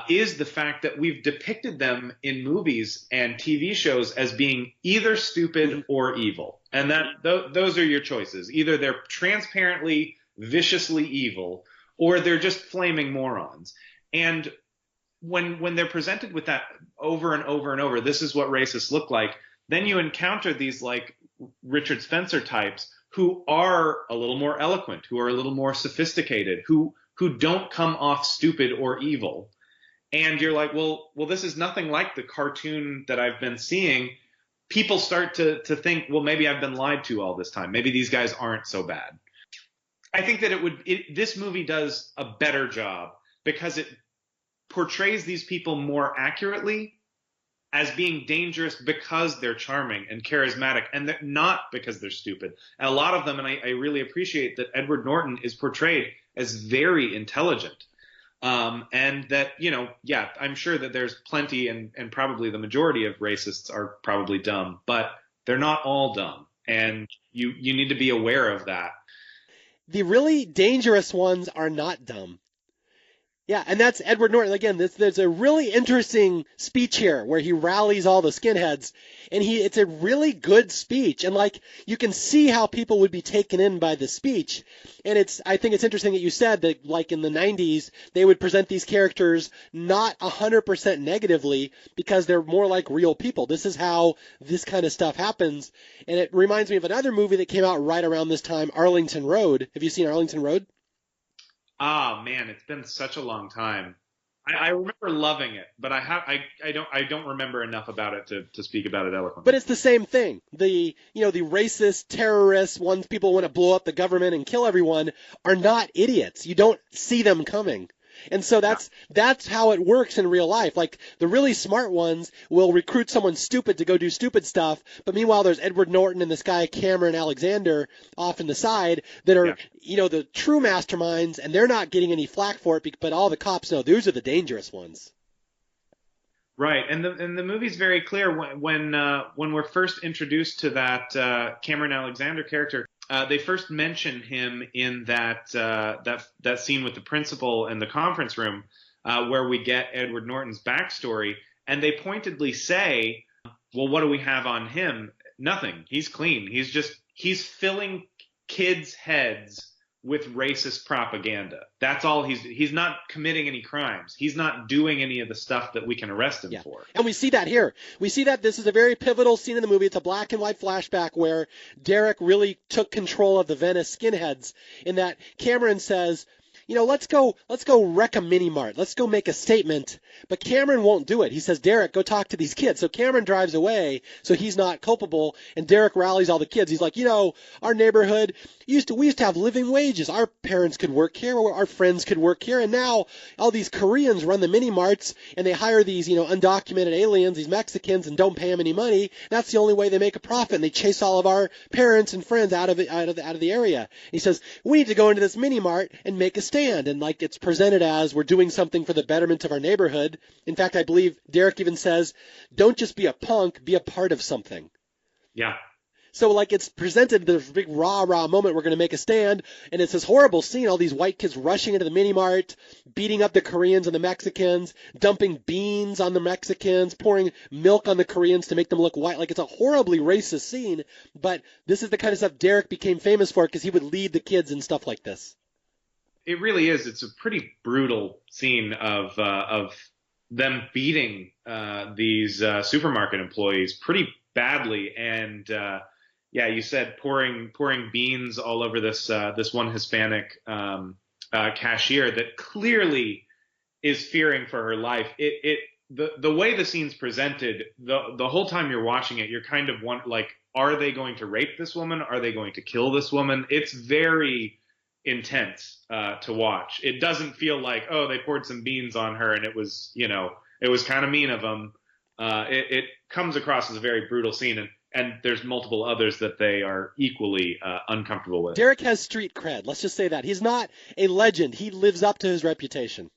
is the fact that we've depicted them in movies and TV shows as being either stupid or evil, and that those are your choices. Either they're transparently viciously evil, or they're just flaming morons. And when they're presented with that over and over and over, this is what racists look like, then you encounter these like Richard Spencer types who are a little more eloquent, who are a little more sophisticated, who don't come off stupid or evil. And you're like, well, this is nothing like the cartoon that I've been seeing. People start to think, well, maybe I've been lied to all this time. Maybe these guys aren't so bad. I think that this movie does a better job because it portrays these people more accurately as being dangerous because they're charming and charismatic, and they're not because they're stupid. And a lot of them, and I really appreciate that Edward Norton is portrayed as very intelligent. And that, you know, yeah, I'm sure that there's plenty and probably the majority of racists are probably dumb, but they're not all dumb. And you need to be aware of that. The really dangerous ones are not dumb. Yeah, and that's Edward Norton. Again, there's a really interesting speech here where he rallies all the skinheads, and it's a really good speech, and like you can see how people would be taken in by the speech. And I think it's interesting that you said that like in the 90s they would present these characters not 100% negatively because they're more like real people. This is how this kind of stuff happens, and it reminds me of another movie that came out right around this time, Arlington Road. Have you seen Arlington Road? Ah, man, it's been such a long time. I remember loving it, but I don't remember enough about it to speak about it But eloquently. it's the same thing. The racist terrorists, ones people want to blow up the government and kill everyone, are not idiots. You don't see them coming. And so Yeah. that's how it works in real life. Like the really smart ones will recruit someone stupid to go do stupid stuff, but meanwhile there's Edward Norton and this guy Cameron Alexander off in the side that are Yeah. the true masterminds, and they're not getting any flack for it, but all the cops know those are the dangerous ones. Right, and the movie's very clear when we're first introduced to that Cameron Alexander character. They first mention him in that scene with the principal in the conference room, where we get Edward Norton's backstory, and they pointedly say, "Well, what do we have on him? Nothing. He's clean. He's filling kids' heads with racist propaganda. That's all he's not committing any crimes. He's not doing any of the stuff that we can arrest him Yeah. for." And we see that here. We see that this is a very pivotal scene in the movie. It's a black and white flashback where Derek really took control of the Venice skinheads, in that Cameron says, let's go wreck a mini mart. Let's go make a statement. But Cameron won't do it. He says, Derek, go talk to these kids. So Cameron drives away, so he's not culpable, and Derek rallies all the kids. He's like, our neighborhood we used to have living wages. Our parents could work here, or our friends could work here, and now all these Koreans run the mini marts, and they hire these, undocumented aliens, these Mexicans, and don't pay them any money. That's the only way they make a profit, and they chase all of our parents and friends out of the area. And he says, we need to go into this mini mart and make a stand, and like it's presented as we're doing something for the betterment of our neighborhood. In fact, I believe Derek even says, don't just be a punk, be a part of something. Yeah. So like it's presented this big rah-rah moment, we're going to make a stand, and it's this horrible scene, all these white kids rushing into the mini mart, beating up the Koreans and the Mexicans, dumping beans on the Mexicans, pouring milk on the Koreans to make them look white. Like it's a horribly racist scene, but this is the kind of stuff Derek became famous for because he would lead the kids and stuff like this. It really is. It's a pretty brutal scene of them beating these supermarket employees pretty badly, and yeah, you said pouring beans all over this one Hispanic cashier that clearly is fearing for her life. The way the scene's presented, the whole time you're watching it, you're kind of like, are they going to rape this woman? Are they going to kill this woman? It's very intense to watch. It doesn't feel like, oh, they poured some beans on her and it was kind of mean of them. It comes across as a very brutal scene, and there's multiple others that they are equally uncomfortable with. Derek has street cred. Let's just say that. He's not a legend. He lives up to his reputation.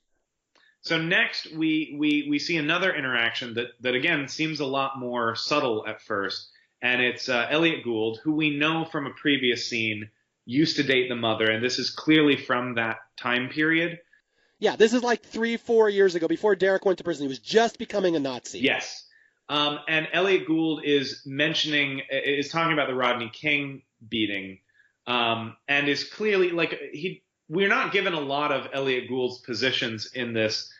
So next we see another interaction that again seems a lot more subtle at first, and it's Elliot Gould, who we know from a previous scene used to date the mother, and this is clearly from that time period. Yeah, this is like 3-4 years ago, before Derek went to prison. He was just becoming a Nazi. Yes. And Elliot Gould is talking about the Rodney King beating, and is clearly like we're not given a lot of Elliot Gould's positions in this.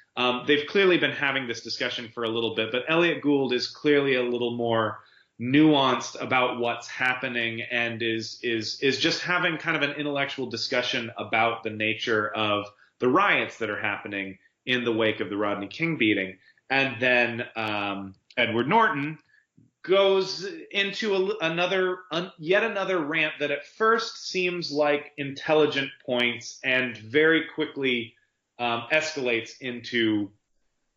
They've clearly been having this discussion for a little bit, but Elliot Gould is clearly a little more nuanced about what's happening, and is just having kind of an intellectual discussion about the nature of the riots that are happening in the wake of the Rodney King beating. And then Edward Norton goes into yet another rant that at first seems like intelligent points and very quickly escalates into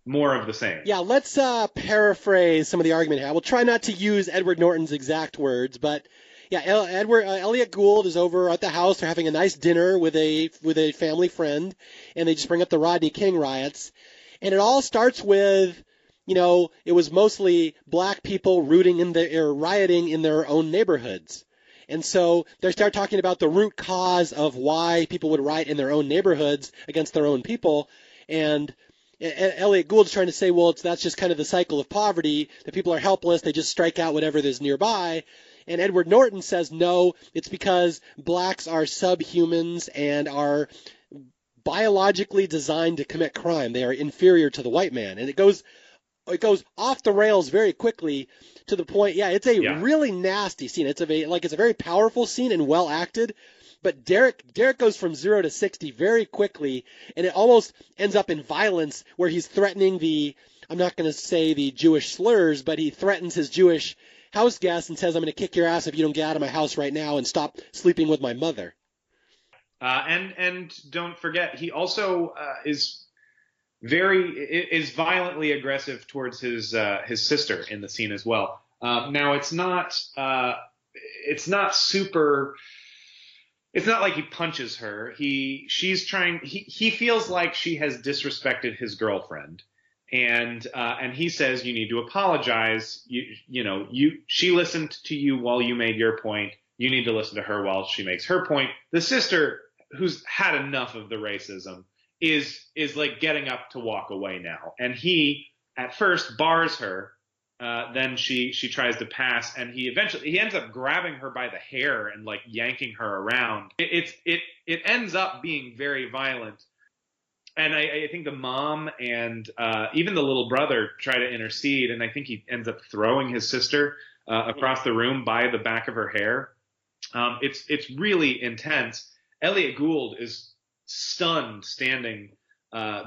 more of the same. Yeah, let's paraphrase some of the argument here. I will try not to use Edward Norton's exact words, but yeah, Elliot Gould is over at the house. They're having a nice dinner with a family friend, and they just bring up the Rodney King riots. And it all starts with, it was mostly black people rioting in their own neighborhoods. And so they start talking about the root cause of why people would riot in their own neighborhoods against their own people. And Elliot Gould's trying to say, well, that's just kind of the cycle of poverty, that people are helpless, they just strike out whatever is nearby. And Edward Norton says, no, it's because blacks are subhumans and are biologically designed to commit crime. They are inferior to the white man. And it goes off the rails very quickly to the point, it's a really nasty scene. It's a very powerful scene and well acted. But Derek goes from 0 to 60 very quickly, and it almost ends up in violence where he's threatening I'm not going to say the Jewish slurs, but he threatens his Jewish house guests and says, I'm going to kick your ass if you don't get out of my house right now and stop sleeping with my mother. And don't forget, he also is violently aggressive towards his sister in the scene as well. Now it's not super. It's not like he punches her. He feels like she has disrespected his girlfriend, and he says, you need to apologize. She listened to you while you made your point. You need to listen to her while she makes her point. The sister, who's had enough of the racism, is like getting up to walk away now, and he at first bars her. Then she tries to pass, and he ends up grabbing her by the hair and like yanking her around. It ends up being very violent, and I think the mom and even the little brother try to intercede, and I think he ends up throwing his sister across the room by the back of her hair. It's really intense. Elliot Gould is stunned, standing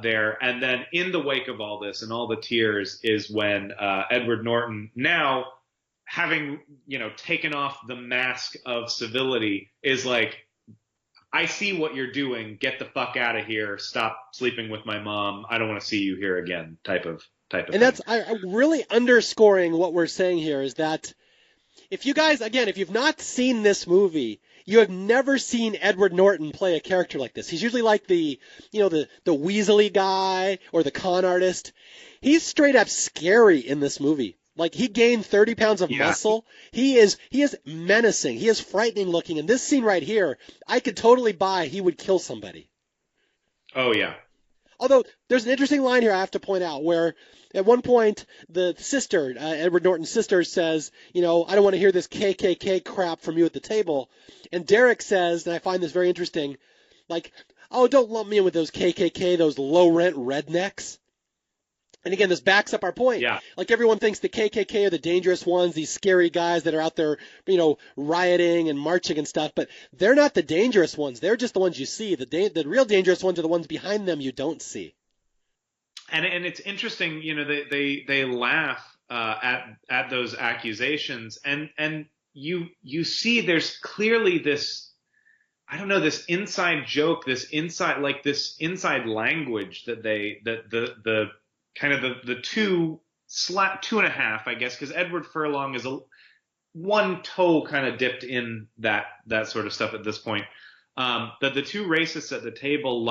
there, and then in the wake of all this and all the tears is when Edward Norton, now having taken off the mask of civility, is like, I see what you're doing, get the fuck out of here, stop sleeping with my mom, I don't want to see you here again, type of and thing. That's really underscoring what we're saying here, is that if you guys, again, if you've not seen this movie, you have never seen Edward Norton play a character like this. He's usually like the Weasley guy or the con artist. He's straight up scary in this movie. Like, he gained 30 pounds of muscle. He is menacing. He is frightening looking. And this scene right here, I could totally buy he would kill somebody. Oh, yeah. Although, there's an interesting line here I have to point out where at one point the sister, Edward Norton's sister, says, I don't want to hear this KKK crap from you at the table. And Derek says, and I find this very interesting, like, oh, don't lump me in with those KKK, those low-rent rednecks. And again, this backs up our point. Yeah. Like, everyone thinks the KKK are the dangerous ones, these scary guys that are out there, rioting and marching and stuff. But they're not the dangerous ones. They're just the ones you see. The real dangerous ones are the ones behind them you don't see. And it's interesting, they laugh at those accusations, and you see there's clearly this, I don't know, this inside joke, this inside language that the kind of the two and a half, I guess, because Edward Furlong is one toe kind of dipped in that sort of stuff at this point. That the two racists at the table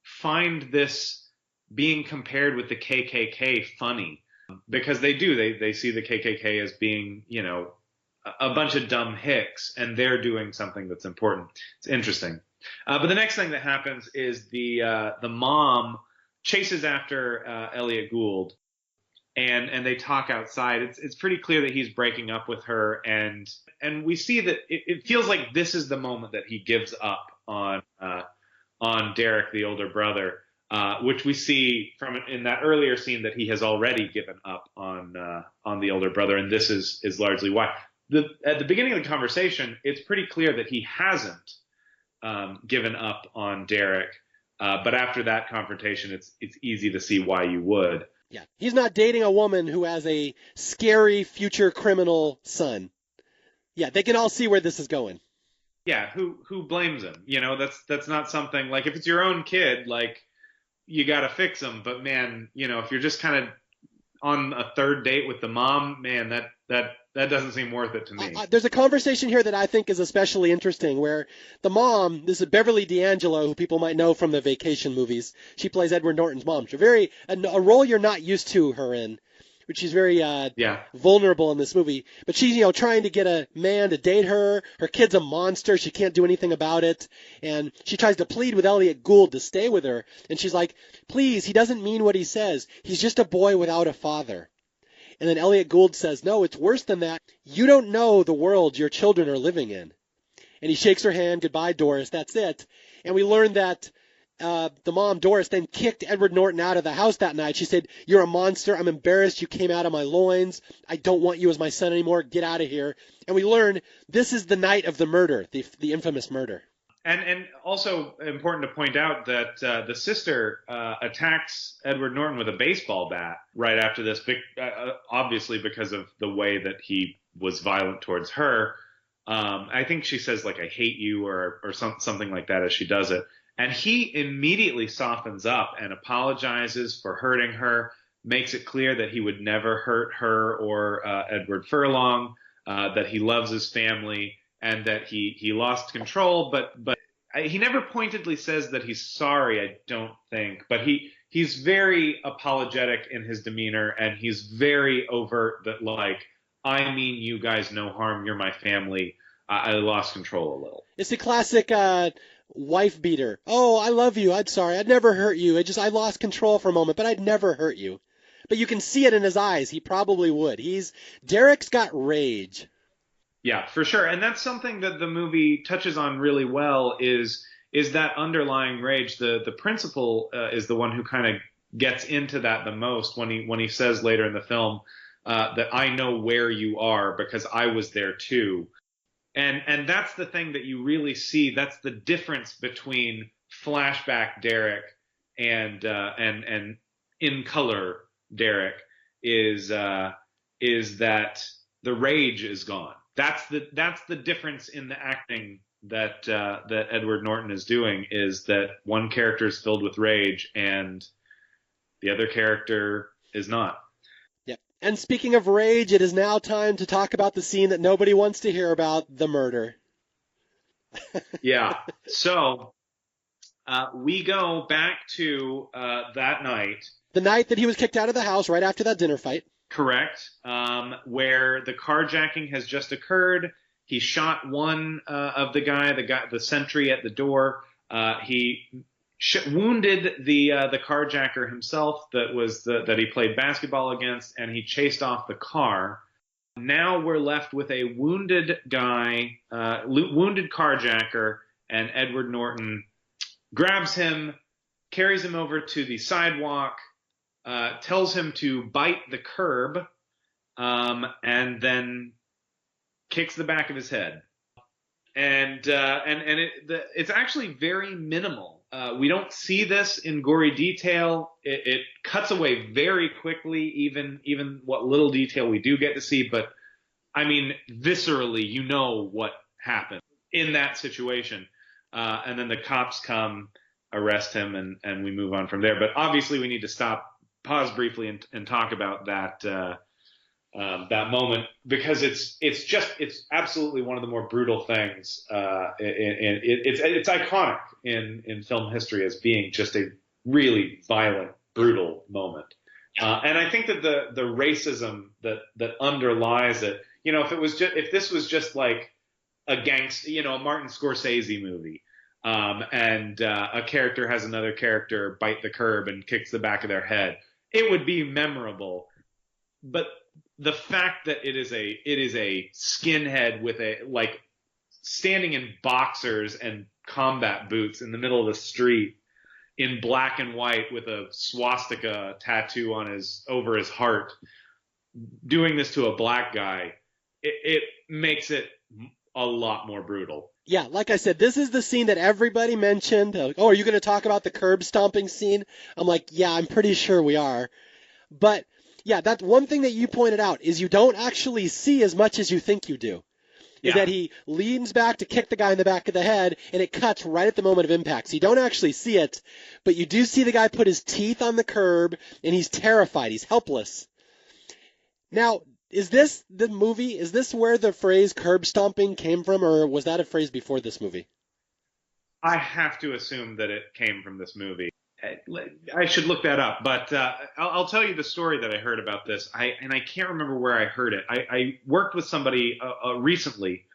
find this being compared with the KKK funny, because they see the KKK as being, a bunch of dumb hicks, and they're doing something that's important. It's interesting. But the next thing that happens is the mom chases after Elliot Gould, and they talk outside. It's pretty clear that he's breaking up with her, and we see that it feels like this is the moment that he gives up on Derek, the older brother. Which we see in that earlier scene that he has already given up on the older brother, and this is largely why. At the beginning of the conversation, it's pretty clear that he hasn't given up on Derek, but after that confrontation, it's easy to see why you would. Yeah, he's not dating a woman who has a scary future criminal son. Yeah, they can all see where this is going. Yeah, who blames him? That's not something like, if it's your own kid, you got to fix them. But man, if you're just kind of on a third date with the mom, man, that doesn't seem worth it to me. There's a conversation here that I think is especially interesting where the mom, this is Beverly D'Angelo, who people might know from the Vacation movies. She plays Edward Norton's mom. A role you're not used to her in. which she's very Yeah. vulnerable in this movie. But she's, trying to get a man to date her. Her kid's a monster. She can't do anything about it. And she tries to plead with Elliot Gould to stay with her. And she's like, please, he doesn't mean what he says. He's just a boy without a father. And then Elliot Gould says, no, it's worse than that. You don't know the world your children are living in. And he shakes her hand. Goodbye, Doris. That's it. And we learn that the mom, Doris, then kicked Edward Norton out of the house that night. She said, you're a monster. I'm embarrassed you came out of my loins. I don't want you as my son anymore. Get out of here. And we learn this is the night of the murder, the infamous murder. And also important to point out that the sister attacks Edward Norton with a baseball bat right after this, obviously because of the way that he was violent towards her. I think she says, like, I hate you or something like that as she does it. And he immediately softens up and apologizes for hurting her, makes it clear that he would never hurt her or Edward Furlong, that he loves his family, and that he lost control. But he never pointedly says that he's sorry, I don't think. But he's very apologetic in his demeanor, and he's very overt that, like, I mean you guys no harm, you're my family. I lost control a little. It's the classic wife beater. Oh, I love you. I'm sorry. I'd never hurt you. I lost control for a moment, but I'd never hurt you. But you can see it in his eyes. He probably would. Derek's got rage. Yeah, for sure. And that's something that the movie touches on really well is that underlying rage. The principal is the one who kind of gets into that the most when he says later in the film that I know where you are because I was there too. And that's the thing that you really see. That's the difference between flashback Derek and in color Derek is that the rage is gone. That's the difference in the acting that Edward Norton is doing, is that one character is filled with rage and the other character is not. And speaking of rage, it is now time to talk about the scene that nobody wants to hear about, the murder. Yeah. So we go back to that night. The night that he was kicked out of the house right after that dinner fight. Correct. Where the carjacking has just occurred. He shot one of the sentry at the door. He wounded the carjacker himself that he played basketball against, and he chased off the car. Now we're left with a wounded guy, wounded carjacker, and Edward Norton grabs him, carries him over to the sidewalk, tells him to bite the curb, and then kicks the back of his head. And it's actually very minimal. We don't see this in gory detail. It cuts away very quickly, even what little detail we do get to see. But I mean, viscerally, you know what happened in that situation. And then the cops come, arrest him, and we move on from there. But obviously, we need to pause briefly and talk about that moment, because it's absolutely one of the more brutal things. It's iconic in film history as being just a really violent, brutal moment. And I think that the racism that underlies it, if this was just like a a Martin Scorsese movie, and a character has another character bite the curb and kicks the back of their head, it would be memorable. But the fact that it is a skinhead with standing in boxers and combat boots in the middle of the street in black and white with a swastika tattoo over his heart, doing this to a black guy, it makes it a lot more brutal. Yeah, like I said, this is the scene that everybody mentioned. Oh, are you going to talk about the curb stomping scene? I'm like, yeah, I'm pretty sure we are. But yeah, that's one thing that you pointed out, is you don't actually see as much as you think you do. Is that he leans back to kick the guy in the back of the head, and it cuts right at the moment of impact. So you don't actually see it, but you do see the guy put his teeth on the curb, and he's terrified. He's helpless. Now, is this the movie? Is this where the phrase curb stomping came from, or was that a phrase before this movie? I have to assume that it came from this movie. I should look that up, but I'll tell you the story that I heard about this. I can't remember where I heard it. I worked with somebody recently.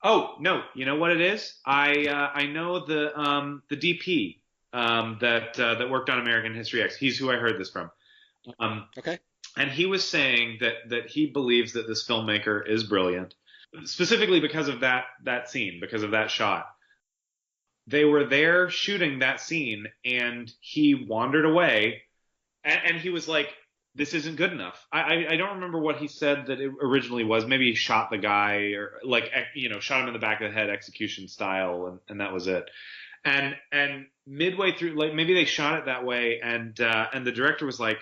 Oh no, you know what it is? I know the DP that worked on American History X. He's who I heard this from. Okay. And he was saying that he believes that this filmmaker is brilliant, specifically because of that scene, because of that shot. They were there shooting that scene, and he wandered away, and he was like, "This isn't good enough." I don't remember what he said that it originally was. Maybe he shot the guy, or like shot him in the back of the head, execution style, and that was it. And midway through, like maybe they shot it that way, and the director was like,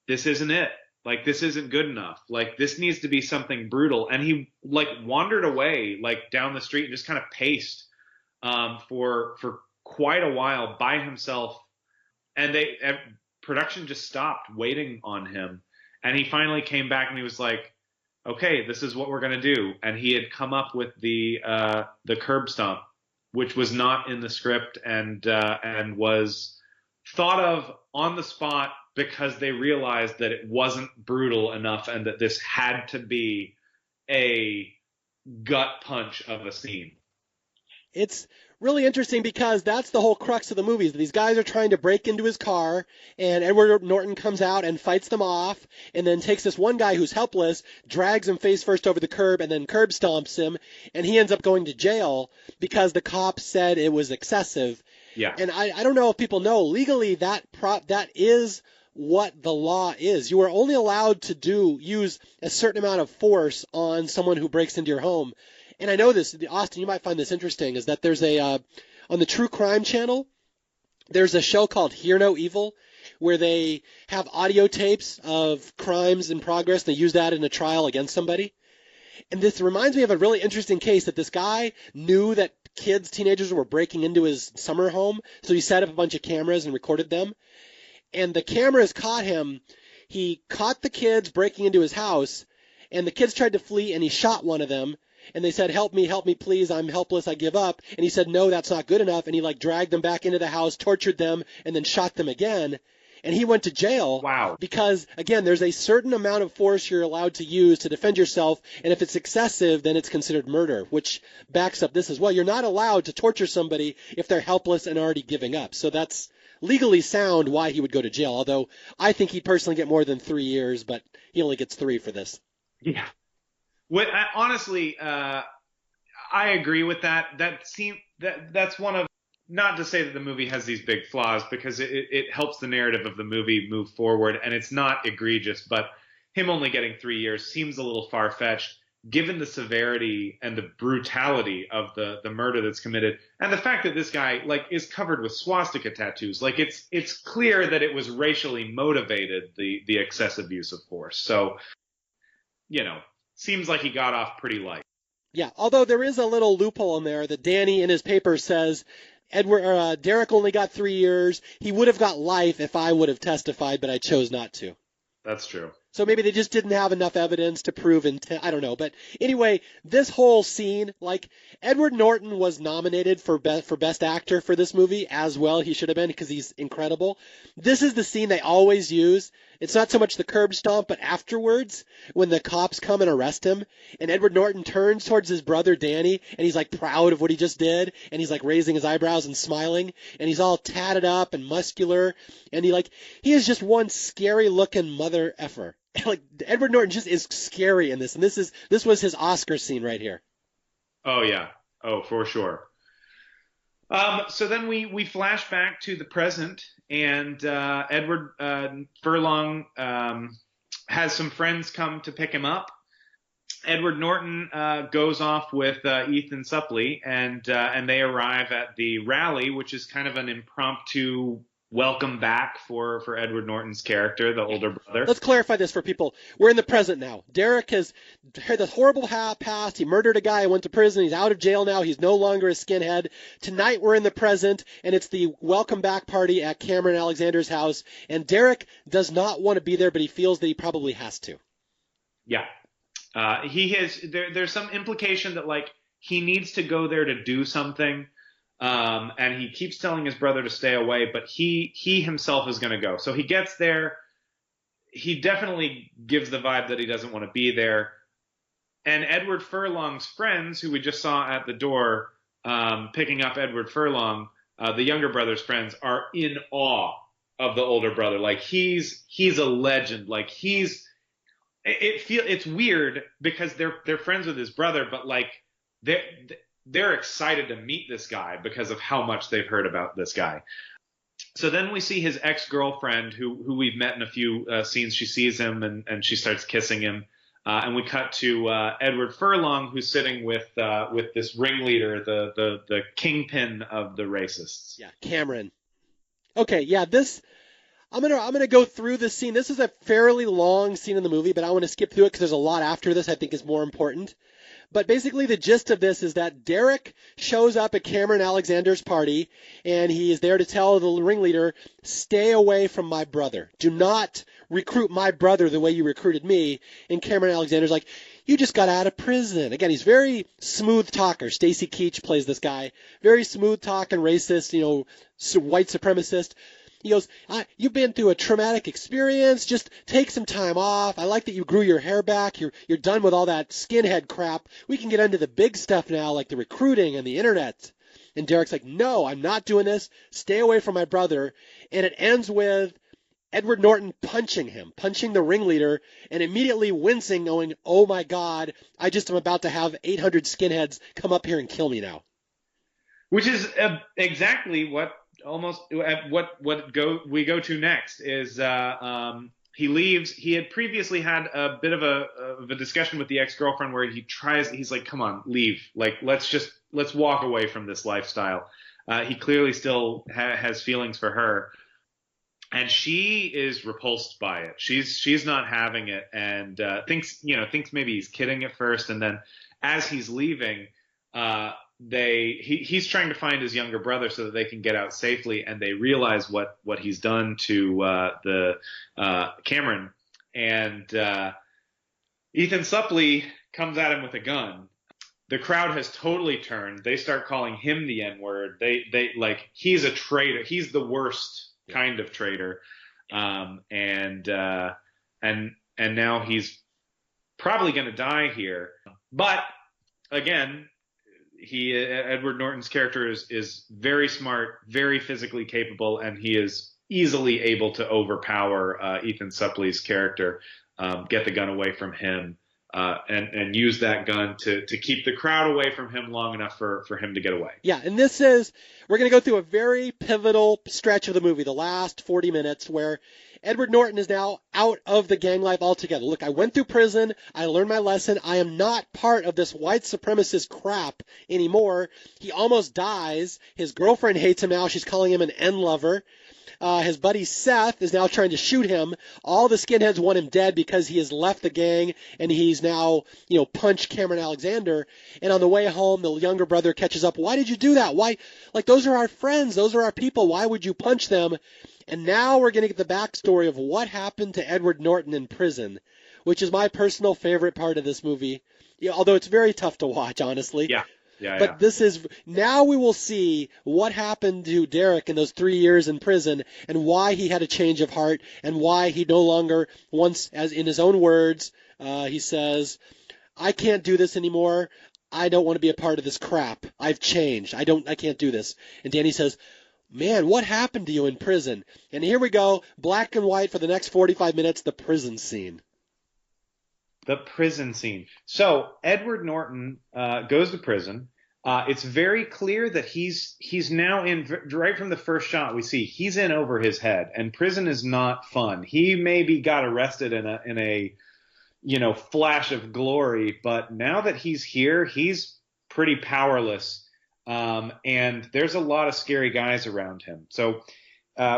"This isn't it. Like this isn't good enough. Like this needs to be something brutal." And he like wandered away, like down the street, and just kind of paced for quite a while by himself, and production just stopped waiting on him, and he finally came back and he was like, "Okay, this is what we're gonna do." And he had come up with the curb stomp, which was not in the script, and was thought of on the spot because they realized that it wasn't brutal enough and that this had to be a gut punch of a scene. It's really interesting because that's the whole crux of the movie. These guys are trying to break into his car, and Edward Norton comes out and fights them off, and then takes this one guy who's helpless, drags him face first over the curb, and then curb stomps him, and he ends up going to jail because the cops said it was excessive. Yeah. And I don't know if people know, legally that is what the law is. You are only allowed to use a certain amount of force on someone who breaks into your home. And I know this, Austin, you might find this interesting, is that there's on the True Crime Channel, there's a show called Hear No Evil, where they have audio tapes of crimes in progress. They use that in a trial against somebody. And this reminds me of a really interesting case that this guy knew that teenagers were breaking into his summer home, so he set up a bunch of cameras and recorded them. And the cameras caught him. He caught the kids breaking into his house, and the kids tried to flee, and he shot one of them. And they said, help me, please, I'm helpless, I give up. And he said, no, that's not good enough. And he dragged them back into the house, tortured them, and then shot them again. And he went to jail. Wow. Because, again, there's a certain amount of force you're allowed to use to defend yourself. And if it's excessive, then it's considered murder, which backs up this as well. You're not allowed to torture somebody if they're helpless and already giving up. So that's legally sound why he would go to jail. Although I think he'd personally get more than 3 years, but he only gets 3 for this. Yeah. Honestly, I agree with that. That's one of, not to say that the movie has these big flaws, because it helps the narrative of the movie move forward, and it's not egregious, but him only getting 3 years seems a little far-fetched given the severity and the brutality of the murder that's committed, and the fact that this guy is covered with swastika tattoos. It's clear that it was racially motivated, the excessive use of force. So, seems like he got off pretty light. Yeah, although there is a little loophole in there that Danny in his paper says Derek only got 3 years. He would have got life if I would have testified, but I chose not to. That's true. So maybe they just didn't have enough evidence to prove intent. I don't know. But anyway, this whole scene, Edward Norton was nominated for Best Actor for this movie as well. He should have been, because he's incredible. This is the scene they always use. It's not so much the curb stomp, but afterwards, when the cops come and arrest him, and Edward Norton turns towards his brother Danny, and he's proud of what he just did, and he's raising his eyebrows and smiling, and he's all tatted up and muscular, and he is just one scary looking mother effer. Edward Norton just is scary in this, and this was his Oscar scene right here. Oh yeah, oh for sure. So then we flash back to the present, and Edward Furlong has some friends come to pick him up. Edward Norton goes off with Ethan Suplee, and they arrive at the rally, which is kind of an impromptu welcome back for Edward Norton's character, the older brother. Let's clarify this for people. We're in the present now. Derek has had this horrible past. He murdered a guy, went to prison. He's out of jail now. He's no longer a skinhead. Tonight we're in the present, and it's the welcome back party at Cameron Alexander's house. And Derek does not want to be there, but he feels that he probably has to. Yeah. There's some implication that he needs to go there to do something. And he keeps telling his brother to stay away, but he himself is going to go. So he gets there. He definitely gives the vibe that he doesn't want to be there. And Edward Furlong's friends, who we just saw at the door, picking up Edward Furlong, the younger brother's friends, are in awe of the older brother. Like he's a legend. Like it's weird because they're friends with his brother, but like they're excited to meet this guy because of how much they've heard about this guy. So then we see his ex-girlfriend, who we've met in a few scenes. She sees him and she starts kissing him. And we cut to Edward Furlong, who's sitting with this ringleader, the kingpin of the racists. Yeah, Cameron. Okay, yeah, I'm gonna go through this scene. This is a fairly long scene in the movie, but I want to skip through it because there's a lot after this I think is more important. But basically the gist of this is that Derek shows up at Cameron Alexander's party, and he is there to tell the ringleader, stay away from my brother. Do not recruit my brother the way you recruited me. And Cameron Alexander's like, you just got out of prison. Again, he's very smooth talker. Stacy Keach plays this guy. Very smooth talking, racist, white supremacist. He goes, you've been through a traumatic experience. Just take some time off. I like that you grew your hair back. You're done with all that skinhead crap. We can get into the big stuff now, like the recruiting and the internet. And Derek's like, no, I'm not doing this. Stay away from my brother. And it ends with Edward Norton punching the ringleader, and immediately wincing, going, oh my God, I just am about to have 800 skinheads come up here and kill me now. Which is exactly what we go to next is he leaves. He had previously had a bit of a discussion with the ex-girlfriend where he's like, come on, leave. Like, let's walk away from this lifestyle. He clearly still has feelings for her, and she is repulsed by it. She's not having it, and thinks maybe he's kidding at first, and then as he's leaving, he's trying to find his younger brother so that they can get out safely, and they realize what he's done to Cameron, and Ethan Suplee comes at him with a gun. The crowd has totally turned. They start calling him the N-word. They like, he's a traitor. He's the worst kind of traitor, and now he's probably going to die here. But again, Edward Norton's character is very smart, very physically capable, and he is easily able to overpower Ethan Supplee's character, get the gun away from him, and use that gun to keep the crowd away from him long enough for him to get away. Yeah, and we're going to go through a very pivotal stretch of the movie, the last 40 minutes, where Edward Norton is now out of the gang life altogether. Look, I went through prison. I learned my lesson. I am not part of this white supremacist crap anymore. He almost dies. His girlfriend hates him now. She's calling him an N-lover. His buddy Seth is now trying to shoot him. All the skinheads want him dead because he has left the gang, and he's now, punched Cameron Alexander. And on the way home, the younger brother catches up. Why did you do that? Why? Like, those are our friends. Those are our people. Why would you punch them? And now we're going to get the backstory of what happened to Edward Norton in prison, which is my personal favorite part of this movie. Although it's very tough to watch, honestly. Yeah. But now we will see what happened to Derek in those 3 years in prison, and why he had a change of heart, and why he no longer wants, as in his own words, he says, I can't do this anymore. I don't want to be a part of this crap. I've changed. I can't do this. And Danny says, man, what happened to you in prison? And here we go, black and white for the next 45 minutes, the prison scene. The prison scene. So Edward Norton goes to prison. It's very clear that he's now in, right from the first shot we see, he's in over his head, and prison is not fun. He maybe got arrested in a flash of glory, but now that he's here, he's pretty powerless. And there's a lot of scary guys around him. So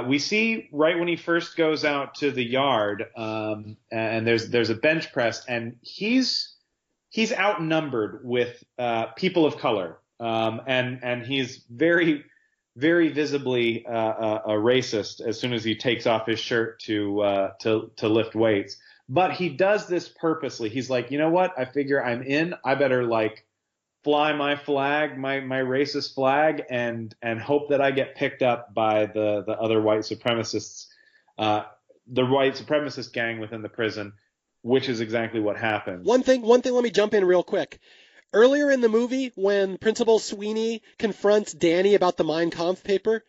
we see right when he first goes out to the yard, and there's a bench press, and he's outnumbered with people of color, and he's very, very visibly a racist as soon as he takes off his shirt to lift weights. But he does this purposely. He's like, you know what? I figure I'm in. I better fly my flag, my racist flag, and hope that I get picked up by the other white supremacists, the white supremacist gang within the prison, which is exactly what happens. One thing, let me jump in real quick. Earlier in the movie, when Principal Sweeney confronts Danny about the Mein Kampf paper,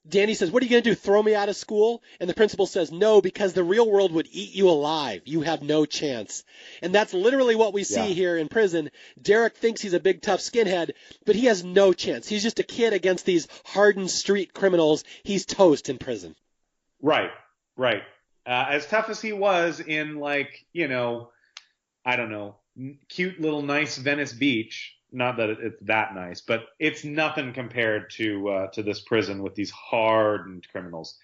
Danny says, "What are you going to do, throw me out of school?" And the principal says, "No, because the real world would eat you alive. You have no chance." And that's literally what we see here in prison. Derek thinks he's a big, tough skinhead, but he has no chance. He's just a kid against these hardened street criminals. He's toast in prison. Right, right. As tough as he was in, like, I don't know, cute little nice Venice Beach. Not that it's that nice, but it's nothing compared to this prison with these hardened criminals.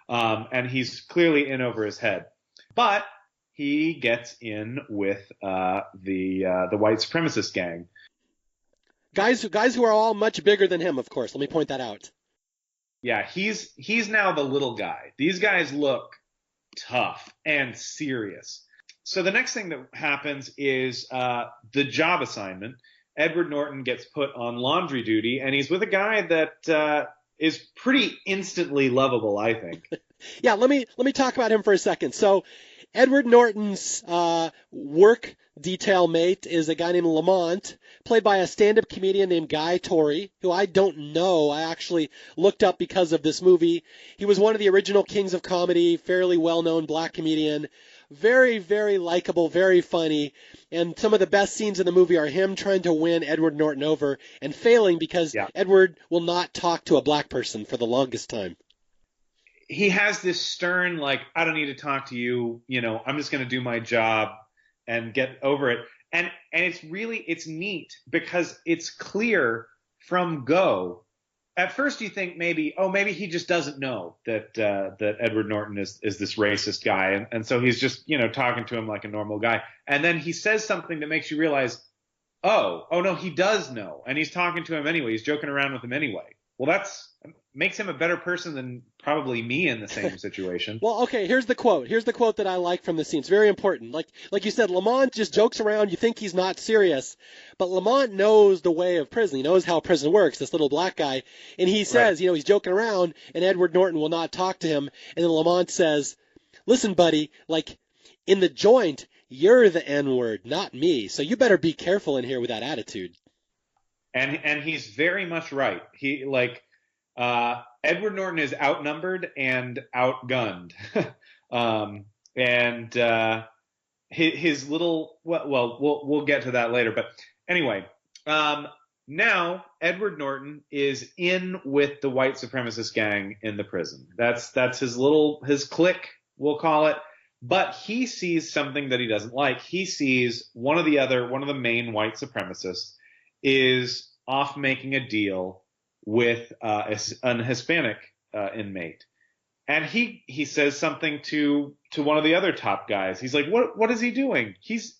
And he's clearly in over his head. But he gets in with the white supremacist gang. Guys who are all much bigger than him, of course. Let me point that out. Yeah, he's now the little guy. These guys look tough and serious. So the next thing that happens is the job assignment. Edward Norton gets put on laundry duty, and he's with a guy that is pretty instantly lovable, I think. Yeah, let me talk about him for a second. So Edward Norton's work detail mate is a guy named Lamont, played by a stand-up comedian named Guy Torry, who I don't know. I actually looked up because of this movie. He was one of the original kings of comedy, fairly well-known black comedian. Very, very likable, very funny. And some of the best scenes in the movie are him trying to win Edward Norton over and failing because Edward will not talk to a black person for the longest time. He has this stern, like, I don't need to talk to you, I'm just going to do my job and get over it. And it's neat because it's clear from go. At first you think maybe he just doesn't know that Edward Norton is this racist guy. And so he's just, talking to him like a normal guy. And then he says something that makes you realize, oh no, he does know. And he's talking to him anyway. He's joking around with him anyway. Well, makes him a better person than probably me in the same situation. Well, okay, here's the quote. Here's the quote that I like from the scene. It's very important. Like you said, Lamont just jokes around. You think he's not serious. But Lamont knows the way of prison. He knows how prison works, this little black guy. And he says, he's joking around, and Edward Norton will not talk to him. And then Lamont says, "Listen, buddy, like, in the joint, you're the N-word, not me. So you better be careful in here with that attitude." And he's very much right. He, Edward Norton is outnumbered and outgunned. His little, we'll get to that later. But anyway, now Edward Norton is in with the white supremacist gang in the prison. That's his clique, we'll call it. But he sees something that he doesn't like. He sees one of the main white supremacists is off making a deal with an Hispanic inmate. And he says something to one of the other top guys. He's like, what is he doing? He's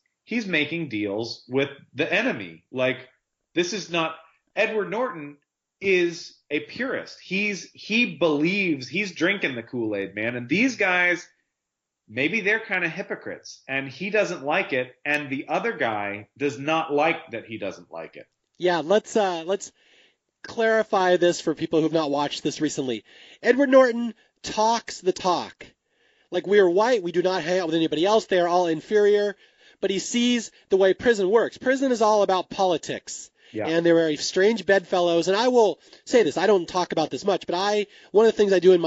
making deals with the enemy. Like, this is not Edward Norton is a purist. He believes he's drinking the Kool-Aid, man. And these guys, maybe they're kind of hypocrites, and he doesn't like it, and the other guy does not like that he doesn't like it. Yeah, let's clarify this for people who've not watched this recently. Edward Norton talks the talk. Like, we are white, we do not hang out with anybody else, they are all inferior, but he sees the way prison works. Prison is all about politics. Yeah. And they're very strange bedfellows. And I will say this, I don't talk about this much, but one of the things I do in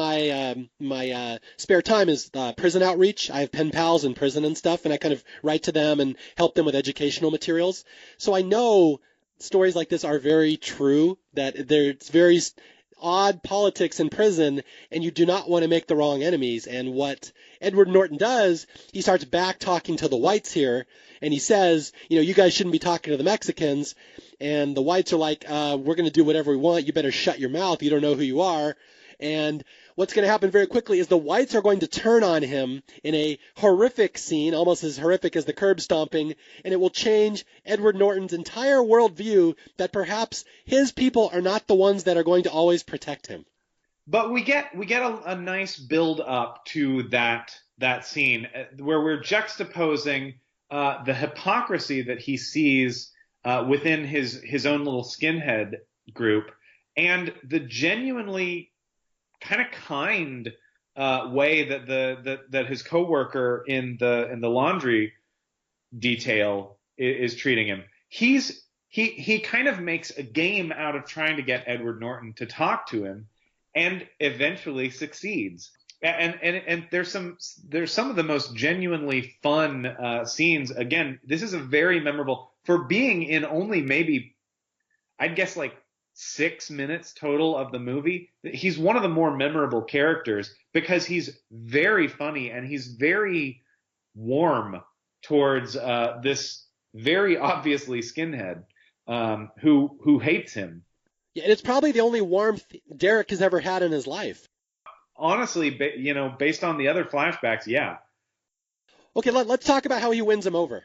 my spare time is prison outreach. I have pen pals in prison and stuff, and I kind of write to them and help them with educational materials. So I know stories like this are very true, that there's very odd politics in prison, and you do not want to make the wrong enemies. And what Edward Norton does, he starts back talking to the whites here, and he says, you guys shouldn't be talking to the Mexicans. And the whites are like, we're going to do whatever we want. You better shut your mouth. You don't know who you are. And what's going to happen very quickly is the whites are going to turn on him in a horrific scene, almost as horrific as the curb stomping, and it will change Edward Norton's entire worldview that perhaps his people are not the ones that are going to always protect him. But we get a nice build up to that scene where we're juxtaposing the hypocrisy that he sees within his own little skinhead group, and the genuinely kind of kind way that his coworker in the laundry detail is treating him. He kind of makes a game out of trying to get Edward Norton to talk to him, and eventually succeeds. And there's some of the most genuinely fun scenes. Again, this is a very memorable for being in only maybe, I'd guess, like 6 minutes total of the movie. He's one of the more memorable characters because he's very funny and he's very warm towards this very obviously skinhead who hates him. Yeah, and it's probably the only warmth Derek has ever had in his life. Honestly, based on the other flashbacks, yeah. Okay, let's talk about how he wins him over.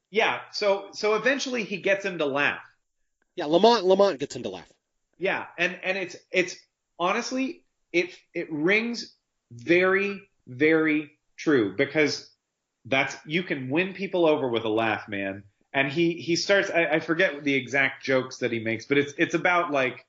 Yeah, so eventually he gets him to laugh. Yeah, Lamont gets him to laugh. Yeah, and it's honestly it rings very, very true because you can win people over with a laugh, man. And he starts, I forget the exact jokes that he makes, but it's about like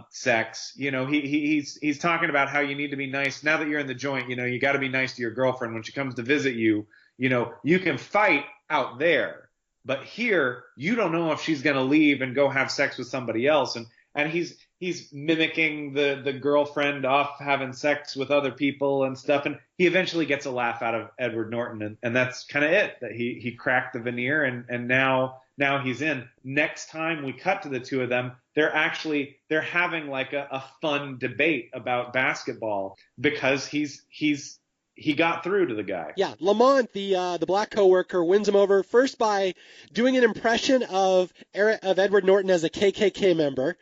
sex. He's talking about how you need to be nice now that you're in the joint. You got to be nice to your girlfriend when she comes to visit you. You can fight out there, but here you don't know if she's going to leave and go have sex with somebody else. And he's mimicking the girlfriend off having sex with other people and stuff. And he eventually gets a laugh out of Edward Norton. And that's kind of it, that he cracked the veneer and now he's in. Next time we cut to the two of them, they're having like a fun debate about basketball because he got through to the guy. Yeah, Lamont, the black coworker, wins him over first by doing an impression of Edward Norton as a KKK member.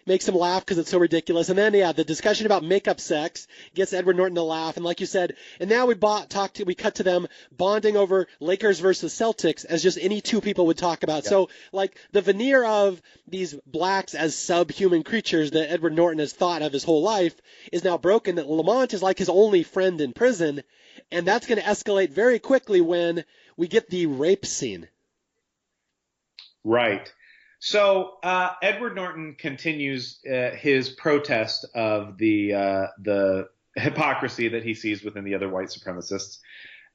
Makes him laugh because it's so ridiculous. And then, the discussion about makeup sex gets Edward Norton to laugh. And like you said, and now we cut to them bonding over Lakers versus Celtics as just any two people would talk about. Yeah. So, like, the veneer of these blacks as subhuman creatures that Edward Norton has thought of his whole life is now broken, that Lamont is like his only friend in prison. And that's going to escalate very quickly when we get the rape scene. Right. So Edward Norton continues his protest of the hypocrisy that he sees within the other white supremacists,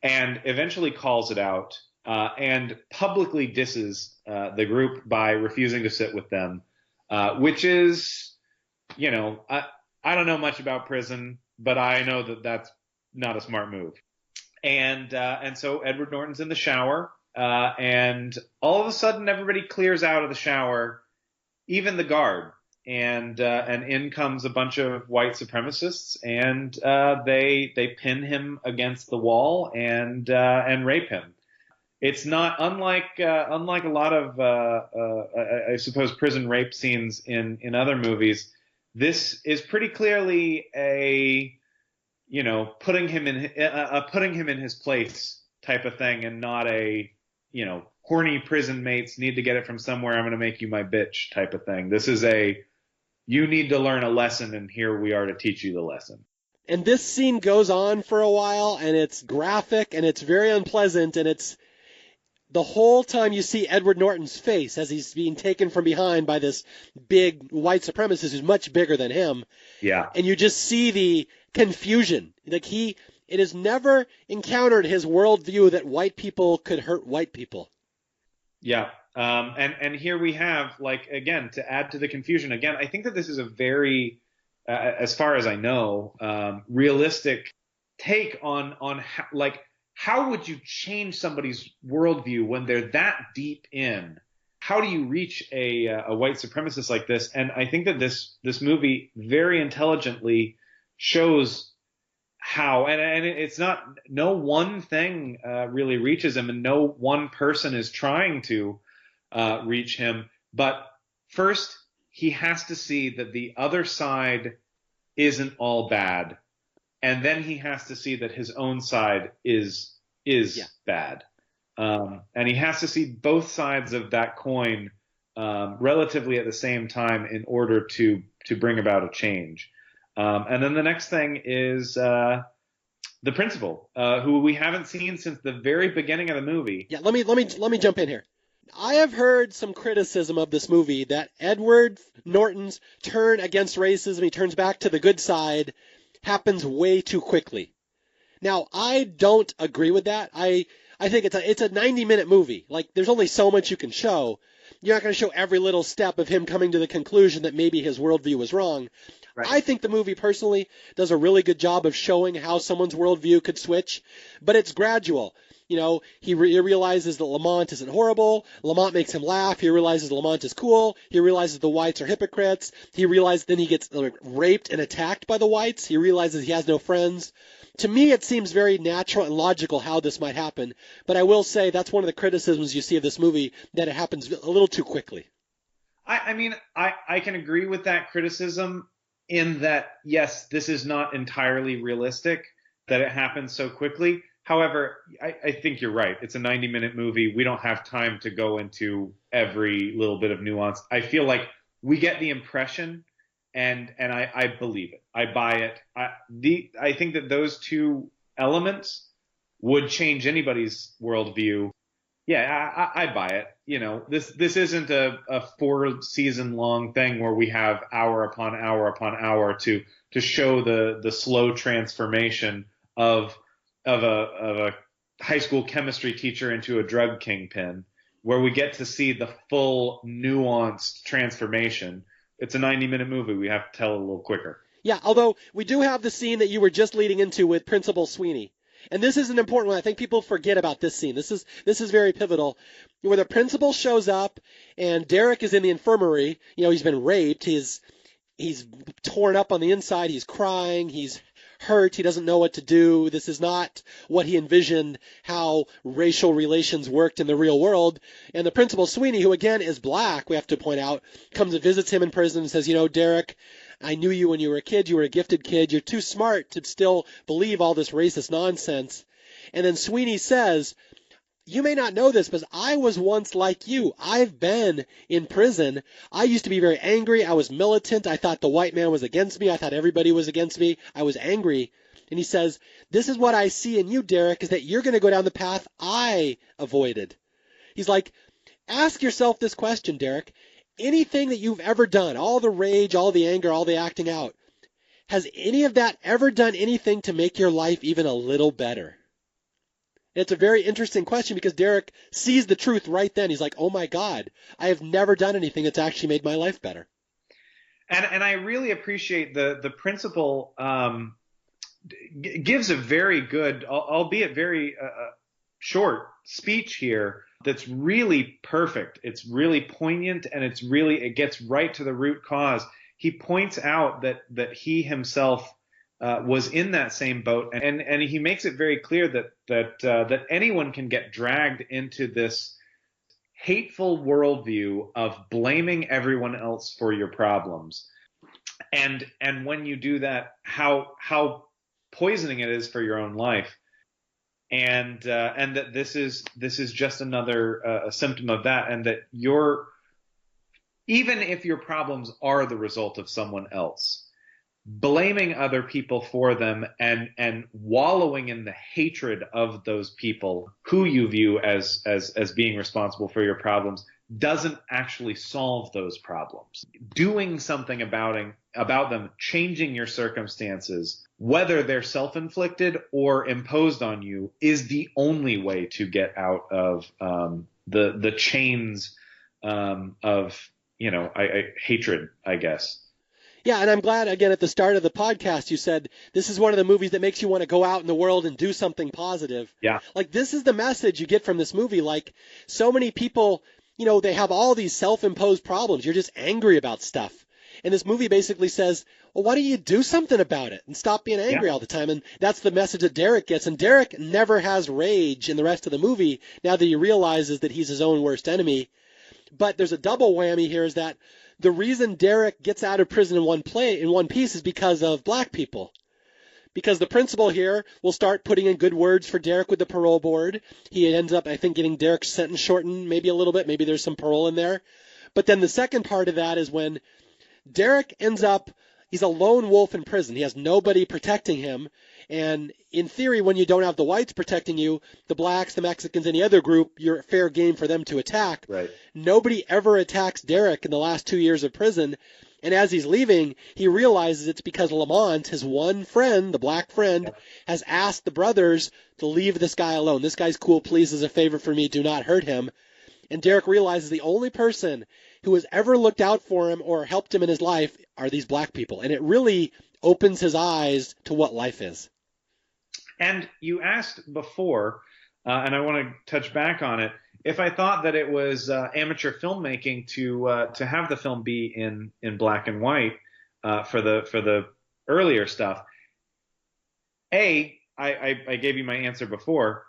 and eventually calls it out and publicly disses the group by refusing to sit with them, which is, I don't know much about prison, but I know that that's not a smart move. And so Edward Norton's in the shower. And all of a sudden, everybody clears out of the shower, even the guard, and in comes a bunch of white supremacists, and they pin him against the wall and rape him. It's not unlike a lot of I suppose prison rape scenes in other movies. This is pretty clearly a putting him in his place type of thing, and not a horny prison mates need to get it from somewhere, I'm going to make you my bitch type of thing. This is you need to learn a lesson, and here we are to teach you the lesson. And this scene goes on for a while, and it's graphic, and it's very unpleasant, and it's the whole time you see Edward Norton's face as he's being taken from behind by this big white supremacist who's much bigger than him. Yeah. And you just see the confusion. Like it has never encountered his worldview that white people could hurt white people. Yeah. And here we have, like, again, to add to the confusion, again, I think that this is a very, as far as I know, realistic take on how would you change somebody's worldview when they're that deep in? How do you reach a white supremacist like this? And I think that this movie very intelligently shows how, and it's not, no one thing really reaches him, and no one person is trying to reach him. But first, he has to see that the other side isn't all bad, and then he has to see that his own side is bad, and he has to see both sides of that coin relatively at the same time in order to bring about a change. And then the next thing is the principal, who we haven't seen since the very beginning of the movie. Yeah, let me jump in here. I have heard some criticism of this movie that Edward Norton's turn against racism, he turns back to the good side, happens way too quickly. Now, I don't agree with that. I think it's a 90-minute movie. Like, there's only so much you can show. You're not going to show every little step of him coming to the conclusion that maybe his worldview was wrong. Right. I think the movie personally does a really good job of showing how someone's worldview could switch, but it's gradual. You know, he realizes that Lamont isn't horrible. Lamont makes him laugh. He realizes Lamont is cool. He realizes the whites are hypocrites. He realizes then he gets raped and attacked by the whites. He realizes he has no friends. To me, it seems very natural and logical how this might happen, but I will say that's one of the criticisms you see of this movie, that it happens a little too quickly. I mean, I can agree with that criticism in that, yes, this is not entirely realistic that it happens so quickly. However, I think you're right. It's a 90-minute movie. We don't have time to go into every little bit of nuance. I feel like we get the impression, and I believe it. I buy it. I think that those two elements would change anybody's worldview. Yeah, I buy it. You know, this isn't a 4-season long thing where we have hour upon hour upon hour to show the slow transformation of a high school chemistry teacher into a drug kingpin, where we get to see the full nuanced transformation. It's a 90-minute movie. We have to tell it a little quicker. Yeah, although we do have the scene that you were just leading into with Principal Sweeney. And this is an important one. I think people forget about this scene. This is very pivotal, where the principal shows up and Derek is in the infirmary. You know, he's been raped. He's torn up on the inside. He's crying. He's hurt. He doesn't know what to do. This is not what he envisioned how racial relations worked in the real world. And the principal, Sweeney, who again is black, we have to point out, comes and visits him in prison and says, you know, Derek, I knew you when you were a kid. You were a gifted kid. You're too smart to still believe all this racist nonsense. And then Sweeney says, you may not know this, but I was once like you. I've been in prison. I used to be very angry. I was militant. I thought the white man was against me. I thought everybody was against me. I was angry. And he says, this is what I see in you, Derek, is that you're going to go down the path I avoided. He's like, ask yourself this question, Derek. Anything that you've ever done, all the rage, all the anger, all the acting out, has any of that ever done anything to make your life even a little better? It's a very interesting question because Derek sees the truth right then. He's like, oh my God, I have never done anything that's actually made my life better. And I really appreciate the principal gives a very good, albeit very short speech here that's really perfect. It's really poignant, and it gets right to the root cause. He points out that he himself was in that same boat, and he makes it very clear that anyone can get dragged into this hateful worldview of blaming everyone else for your problems, and when you do that, how poisoning it is for your own life, and that this is just another a symptom of that, and that even if your problems are the result of someone else, blaming other people for them and wallowing in the hatred of those people who you view as being responsible for your problems doesn't actually solve those problems. Doing something about them, changing your circumstances, whether they're self-inflicted or imposed on you, is the only way to get out of the chains of hatred, I guess. Yeah, and I'm glad, again, at the start of the podcast, you said this is one of the movies that makes you want to go out in the world and do something positive. Yeah. Like, this is the message you get from this movie. Like, so many people, they have all these self-imposed problems. You're just angry about stuff. And this movie basically says, well, why don't you do something about it and stop being angry all the time? And that's the message that Derek gets. And Derek never has rage in the rest of the movie now that he realizes that he's his own worst enemy. But there's a double whammy here, is that the reason Derek gets out of prison in one piece is because of black people. Because the principal here will start putting in good words for Derek with the parole board. He ends up, I think, getting Derek's sentence shortened maybe a little bit. Maybe there's some parole in there. But then the second part of that is when Derek ends up He's a lone wolf in prison. He has nobody protecting him. And in theory, when you don't have the whites protecting you, the blacks, the Mexicans, any other group, you're fair game for them to attack. Right. Nobody ever attacks Derek in the last 2 years of prison. And as he's leaving, he realizes it's because Lamont, his one friend, the black friend, has asked the brothers to leave this guy alone. This guy's cool. Please, as a favor for me, do not hurt him. And Derek realizes the only person who has ever looked out for him or helped him in his life are these black people. And it really opens his eyes to what life is. And you asked before, and I want to touch back on it, if I thought that it was amateur filmmaking to have the film be in black and white for the earlier stuff. I gave you my answer before,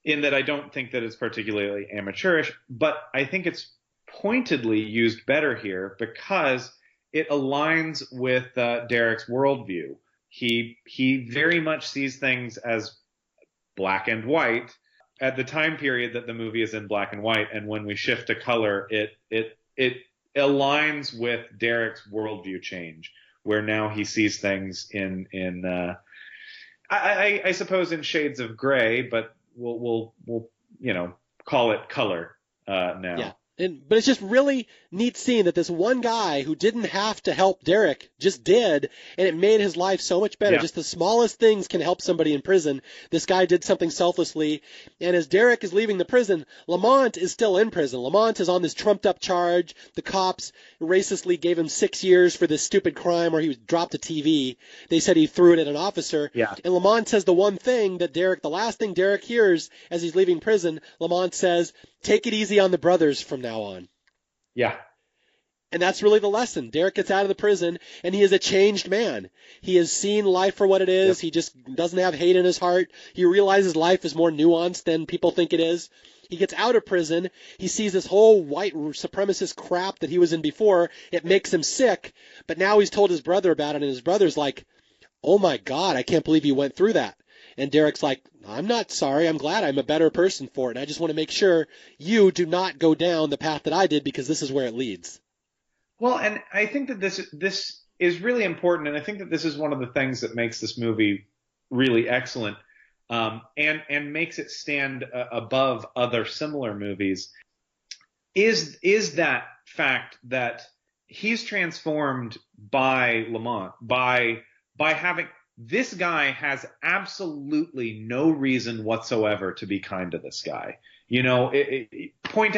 in that I don't think that it's particularly amateurish, but I think it's pointedly used better here because it aligns with Derek's worldview. He very much sees things as black and white at the time period that the movie is in black and white, and when we shift to color, it aligns with Derek's worldview change, where now he sees things in I suppose in shades of gray, but we'll call it color now. Yeah. But it's just really neat seeing that this one guy who didn't have to help Derek just did, and it made his life so much better. Yeah. Just the smallest things can help somebody in prison. This guy did something selflessly, and as Derek is leaving the prison, Lamont is still in prison. Lamont is on this trumped-up charge. The cops racistly gave him 6 years for this stupid crime where he dropped a TV. They said he threw it at an officer. Yeah. And Lamont says the one thing that the last thing Derek hears as he's leaving prison, Lamont says, "Take it easy on the brothers from now on." Yeah. And that's really the lesson. Derek gets out of the prison, and he is a changed man. He has seen life for what it is. Yep. He just doesn't have hate in his heart. He realizes life is more nuanced than people think it is. He gets out of prison. He sees this whole white supremacist crap that he was in before. It makes him sick. But now he's told his brother about it, and his brother's like, "Oh my God, I can't believe you went through that." And Derek's like, "I'm not sorry. I'm glad I'm a better person for it. And I just want to make sure you do not go down the path that I did because this is where it leads." Well, and I think that this is really important, and I think that this is one of the things that makes this movie really excellent, and makes it stand above other similar movies. Is that fact that he's transformed by Lamont, by having. This guy has absolutely no reason whatsoever to be kind to this guy. Point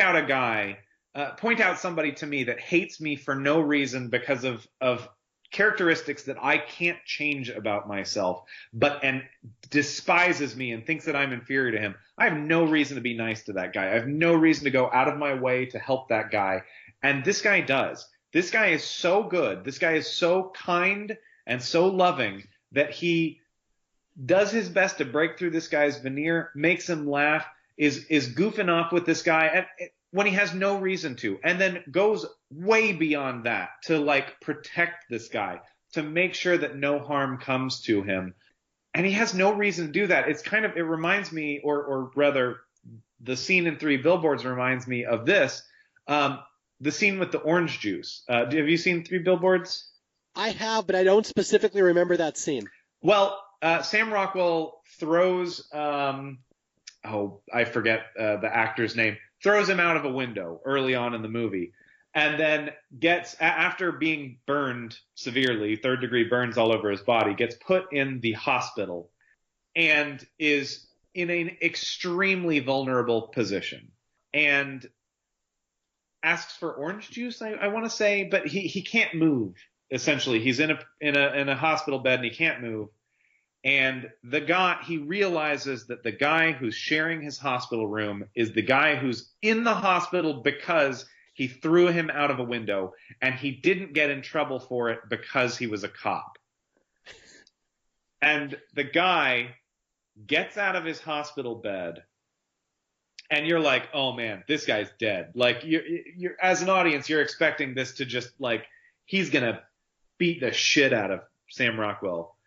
out somebody to me that hates me for no reason because of characteristics that I can't change about myself, and despises me and thinks that I'm inferior to him. I have no reason to be nice to that guy. I have no reason to go out of my way to help that guy. And this guy does. This guy is so good. This guy is so kind and so loving that he does his best to break through this guy's veneer, makes him laugh, is goofing off with this guy when he has no reason to, and then goes way beyond that to protect this guy, to make sure that no harm comes to him. And he has no reason to do that. It reminds me, or rather, the scene in Three Billboards reminds me of this, the scene with the orange juice. Have you seen Three Billboards? I have, but I don't specifically remember that scene. Well, Sam Rockwell throws, I forget the actor's name, throws him out of a window early on in the movie, and then after being burned severely, third-degree burns all over his body, gets put in the hospital and is in an extremely vulnerable position. And asks for orange juice, I want to say, but he can't move. Essentially, he's in a hospital bed and he can't move. And he realizes that the guy who's sharing his hospital room is the guy who's in the hospital because he threw him out of a window, and he didn't get in trouble for it because he was a cop. And the guy gets out of his hospital bed, and you're like, "Oh man, this guy's dead." You're as an audience, you're expecting this to just he's gonna beat the shit out of Sam Rockwell.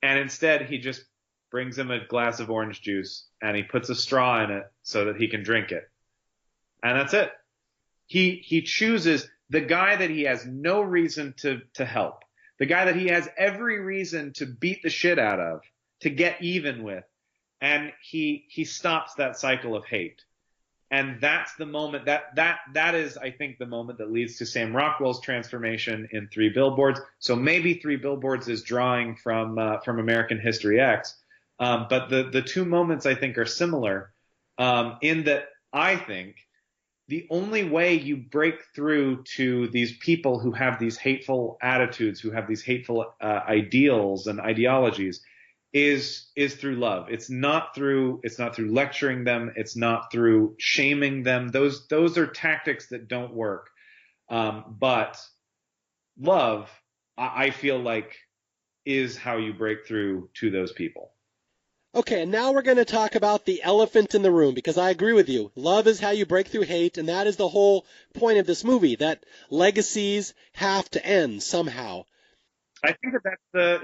And instead, he just brings him a glass of orange juice, and he puts a straw in it so that he can drink it. And that's it. He chooses the guy that he has no reason to help, the guy that he has every reason to beat the shit out of, to get even with. And he stops that cycle of hate. And that's the moment that is, I think, the moment that leads to Sam Rockwell's transformation in Three Billboards. So maybe Three Billboards is drawing from American History X. But the two moments, I think, are similar, in that I think the only way you break through to these people who have these hateful attitudes, who have these hateful ideals and ideologies, is through love. It's not through lecturing them. It's not through shaming them. Those are tactics that don't work. But love, I feel like, is how you break through to those people. Okay, and now we're going to talk about the elephant in the room, because I agree with you. Love is how you break through hate, and that is the whole point of this movie, that legacies have to end somehow. I think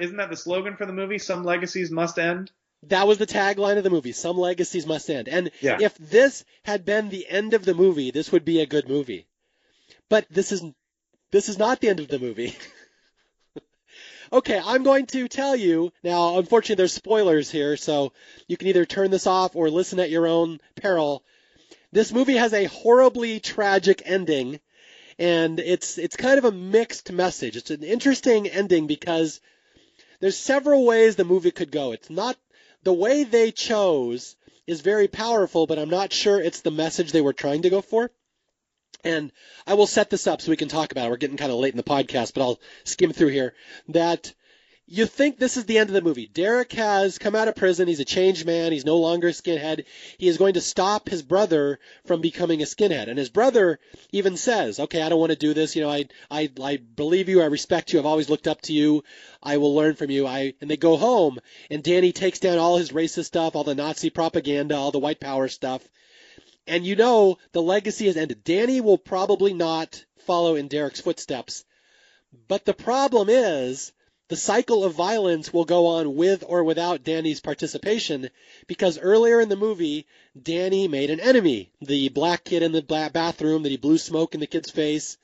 isn't that the slogan for the movie? Some legacies must end. That was the tagline of the movie. Some legacies must end. And yeah. If this had been the end of the movie, this would be a good movie. But this is not the end of the movie. Okay, I'm going to tell you now. Unfortunately, there's spoilers here, so you can either turn this off or listen at your own peril. This movie has a horribly tragic ending. And it's kind of a mixed message. It's an interesting ending because there's several ways the movie could go. It's not the way they chose is very powerful, but I'm not sure it's the message they were trying to go for. And I will set this up so we can talk about it. We're getting kind of late in the podcast, but I'll skim through here. That you think this is the end of the movie. Derek has come out of prison. He's a changed man. He's no longer a skinhead. He is going to stop his brother from becoming a skinhead. And his brother even says, okay, I don't want to do this. You know, I believe you. I respect you. I've always looked up to you. I will learn from you. And they go home, and Danny takes down all his racist stuff, all the Nazi propaganda, all the white power stuff. And you know the legacy has ended. Danny will probably not follow in Derek's footsteps. But the problem is, the cycle of violence will go on with or without Danny's participation, because earlier in the movie, Danny made an enemy, the black kid in the bathroom that he blew smoke in the kid's face.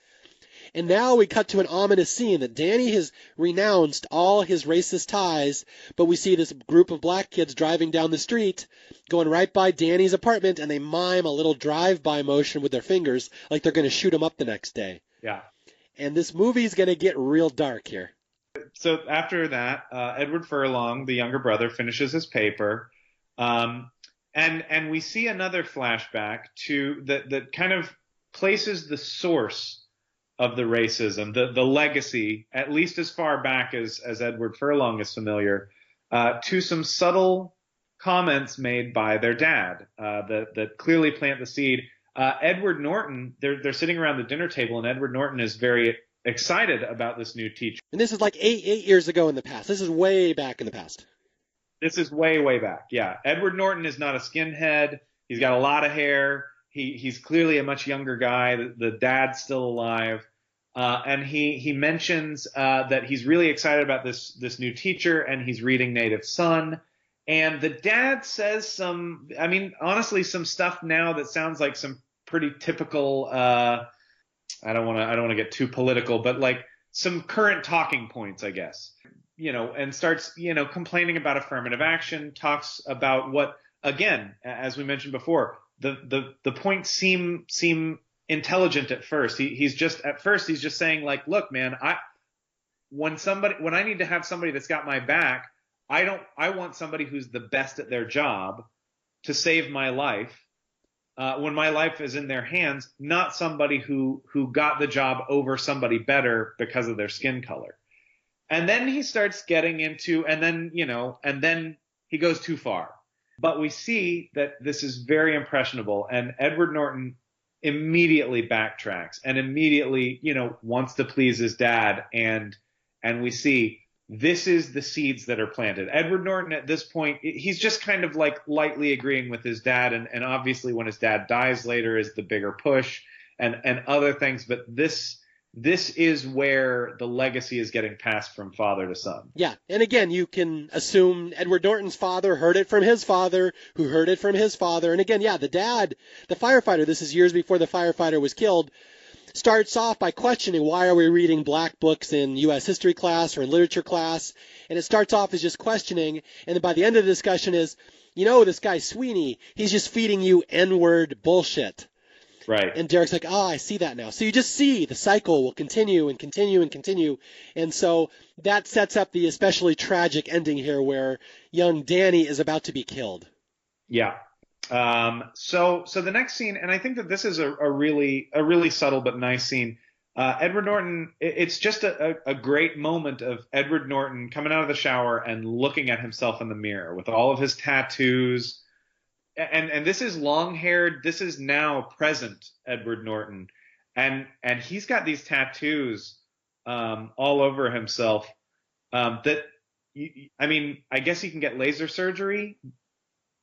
And now we cut to an ominous scene that Danny has renounced all his racist ties, but we see this group of black kids driving down the street, going right by Danny's apartment, and they mime a little drive-by motion with their fingers like they're going to shoot him up the next day. Yeah. And this movie's going to get real dark here. So after that, Edward Furlong, the younger brother, finishes his paper, and we see another flashback to that kind of places the source of the racism, the legacy, at least as far back as Edward Furlong is familiar, to some subtle comments made by their dad that clearly plant the seed. Edward Norton, they're sitting around the dinner table, and Edward Norton is very excited about this new teacher. And this is like eight years ago in the past. This is way back in the past. This is way, way back, yeah. Edward Norton is not a skinhead. He's got a lot of hair. He's clearly a much younger guy. The dad's still alive. And he mentions that he's really excited about this new teacher, and he's reading Native Son. And the dad says some stuff now that sounds like some pretty typical I don't want to get too political, but like some current talking points, I guess. And starts, complaining about affirmative action, talks about what, again, as we mentioned before, the points seem intelligent at first. He's just saying, like, look, man, when I need to have somebody that's got my back, I want somebody who's the best at their job to save my life. When my life is in their hands, not somebody who got the job over somebody better because of their skin color. And then he starts getting into, and then he goes too far. But we see that this is very impressionable, and Edward Norton immediately backtracks and immediately, wants to please his dad. And we see this is the seeds that are planted. Edward Norton at this point, he's just kind of like lightly agreeing with his dad. And obviously when his dad dies later is the bigger push and other things. But this is where the legacy is getting passed from father to son. Yeah. And again, you can assume Edward Norton's father heard it from his father, who heard it from his father. And again, yeah, the dad, the firefighter, this is years before the firefighter was killed, starts off by questioning, why are we reading black books in U.S. history class or in literature class? And it starts off as just questioning, and then by the end of the discussion is, this guy Sweeney, he's just feeding you N-word bullshit. Right. And Derek's like, I see that now. So you just see the cycle will continue and continue and continue. And so that sets up the especially tragic ending here where young Danny is about to be killed. Yeah. So the next scene, and I think that this is a really subtle but nice scene. Edward Norton, it's just a great moment of Edward Norton coming out of the shower and looking at himself in the mirror with all of his tattoos. And this is long-haired, this is now present Edward Norton. And he's got these tattoos all over himself that, I guess he can get laser surgery,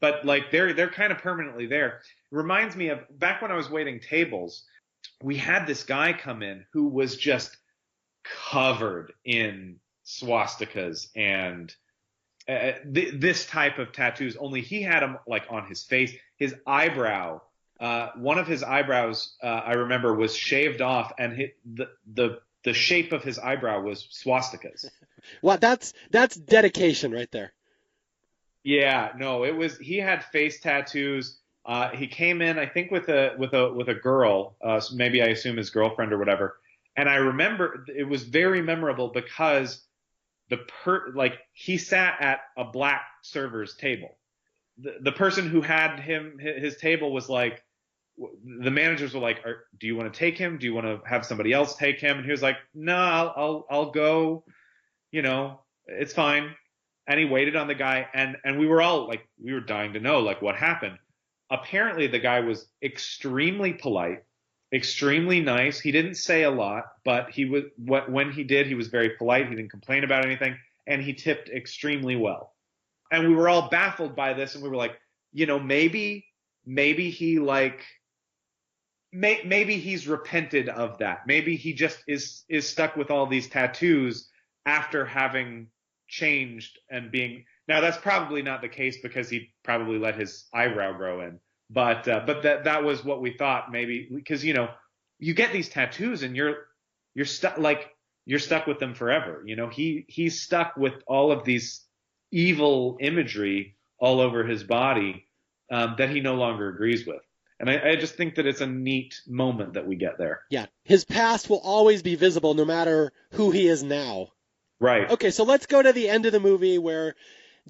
but like they're kind of permanently there. It reminds me of back when I was waiting tables, we had this guy come in who was just covered in swastikas and this type of tattoos, only he had them like on his face, his eyebrow. One of his eyebrows, I remember, was shaved off, and the shape of his eyebrow was swastikas. Well, that's dedication right there. Yeah, no, he had face tattoos. He came in, I think, with a girl, so maybe I assume his girlfriend or whatever. And I remember it was very memorable because he sat at a black server's table. The person who had his table was like, the managers were like, do you want to take him? Do you want to have somebody else take him? And he was like, no, I'll go, it's fine. And he waited on the guy, and we were all like, we were dying to know like what happened. Apparently the guy was extremely polite, extremely nice. He didn't say a lot, but when he did, he was very polite. He didn't complain about anything, and he tipped extremely well. And we were all baffled by this, and we were like, maybe he maybe he's repented of that. Maybe he just is stuck with all these tattoos after having changed and being. Now that's probably not the case because he probably let his eyebrow grow in. But that was what we thought, maybe, because you get these tattoos and you're stuck with them forever. He's stuck with all of these evil imagery all over his body that he no longer agrees with. And I just think that it's a neat moment that we get there. Yeah, his past will always be visible no matter who he is now. Right. Okay, so let's go to the end of the movie where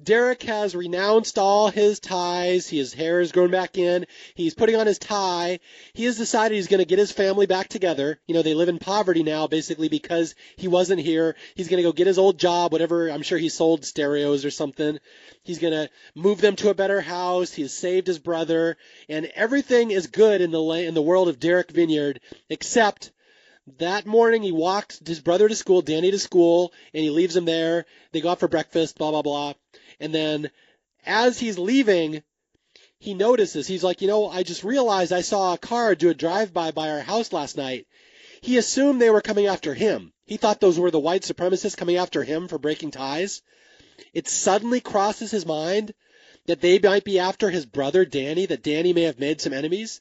Derek has renounced all his ties. His hair is grown back in. He's putting on his tie. He has decided he's going to get his family back together. They live in poverty now, basically, because he wasn't here. He's going to go get his old job, whatever. I'm sure he sold stereos or something. He's going to move them to a better house. He's saved his brother. And everything is good in the world of Derek Vineyard, except that morning he walks his brother to school, Danny to school, and he leaves him there. They go out for breakfast, blah, blah, blah. And then as he's leaving, he notices, he's like, I just realized I saw a car do a drive-by by our house last night. He assumed they were coming after him. He thought those were the white supremacists coming after him for breaking ties. It suddenly crosses his mind that they might be after his brother Danny, that Danny may have made some enemies.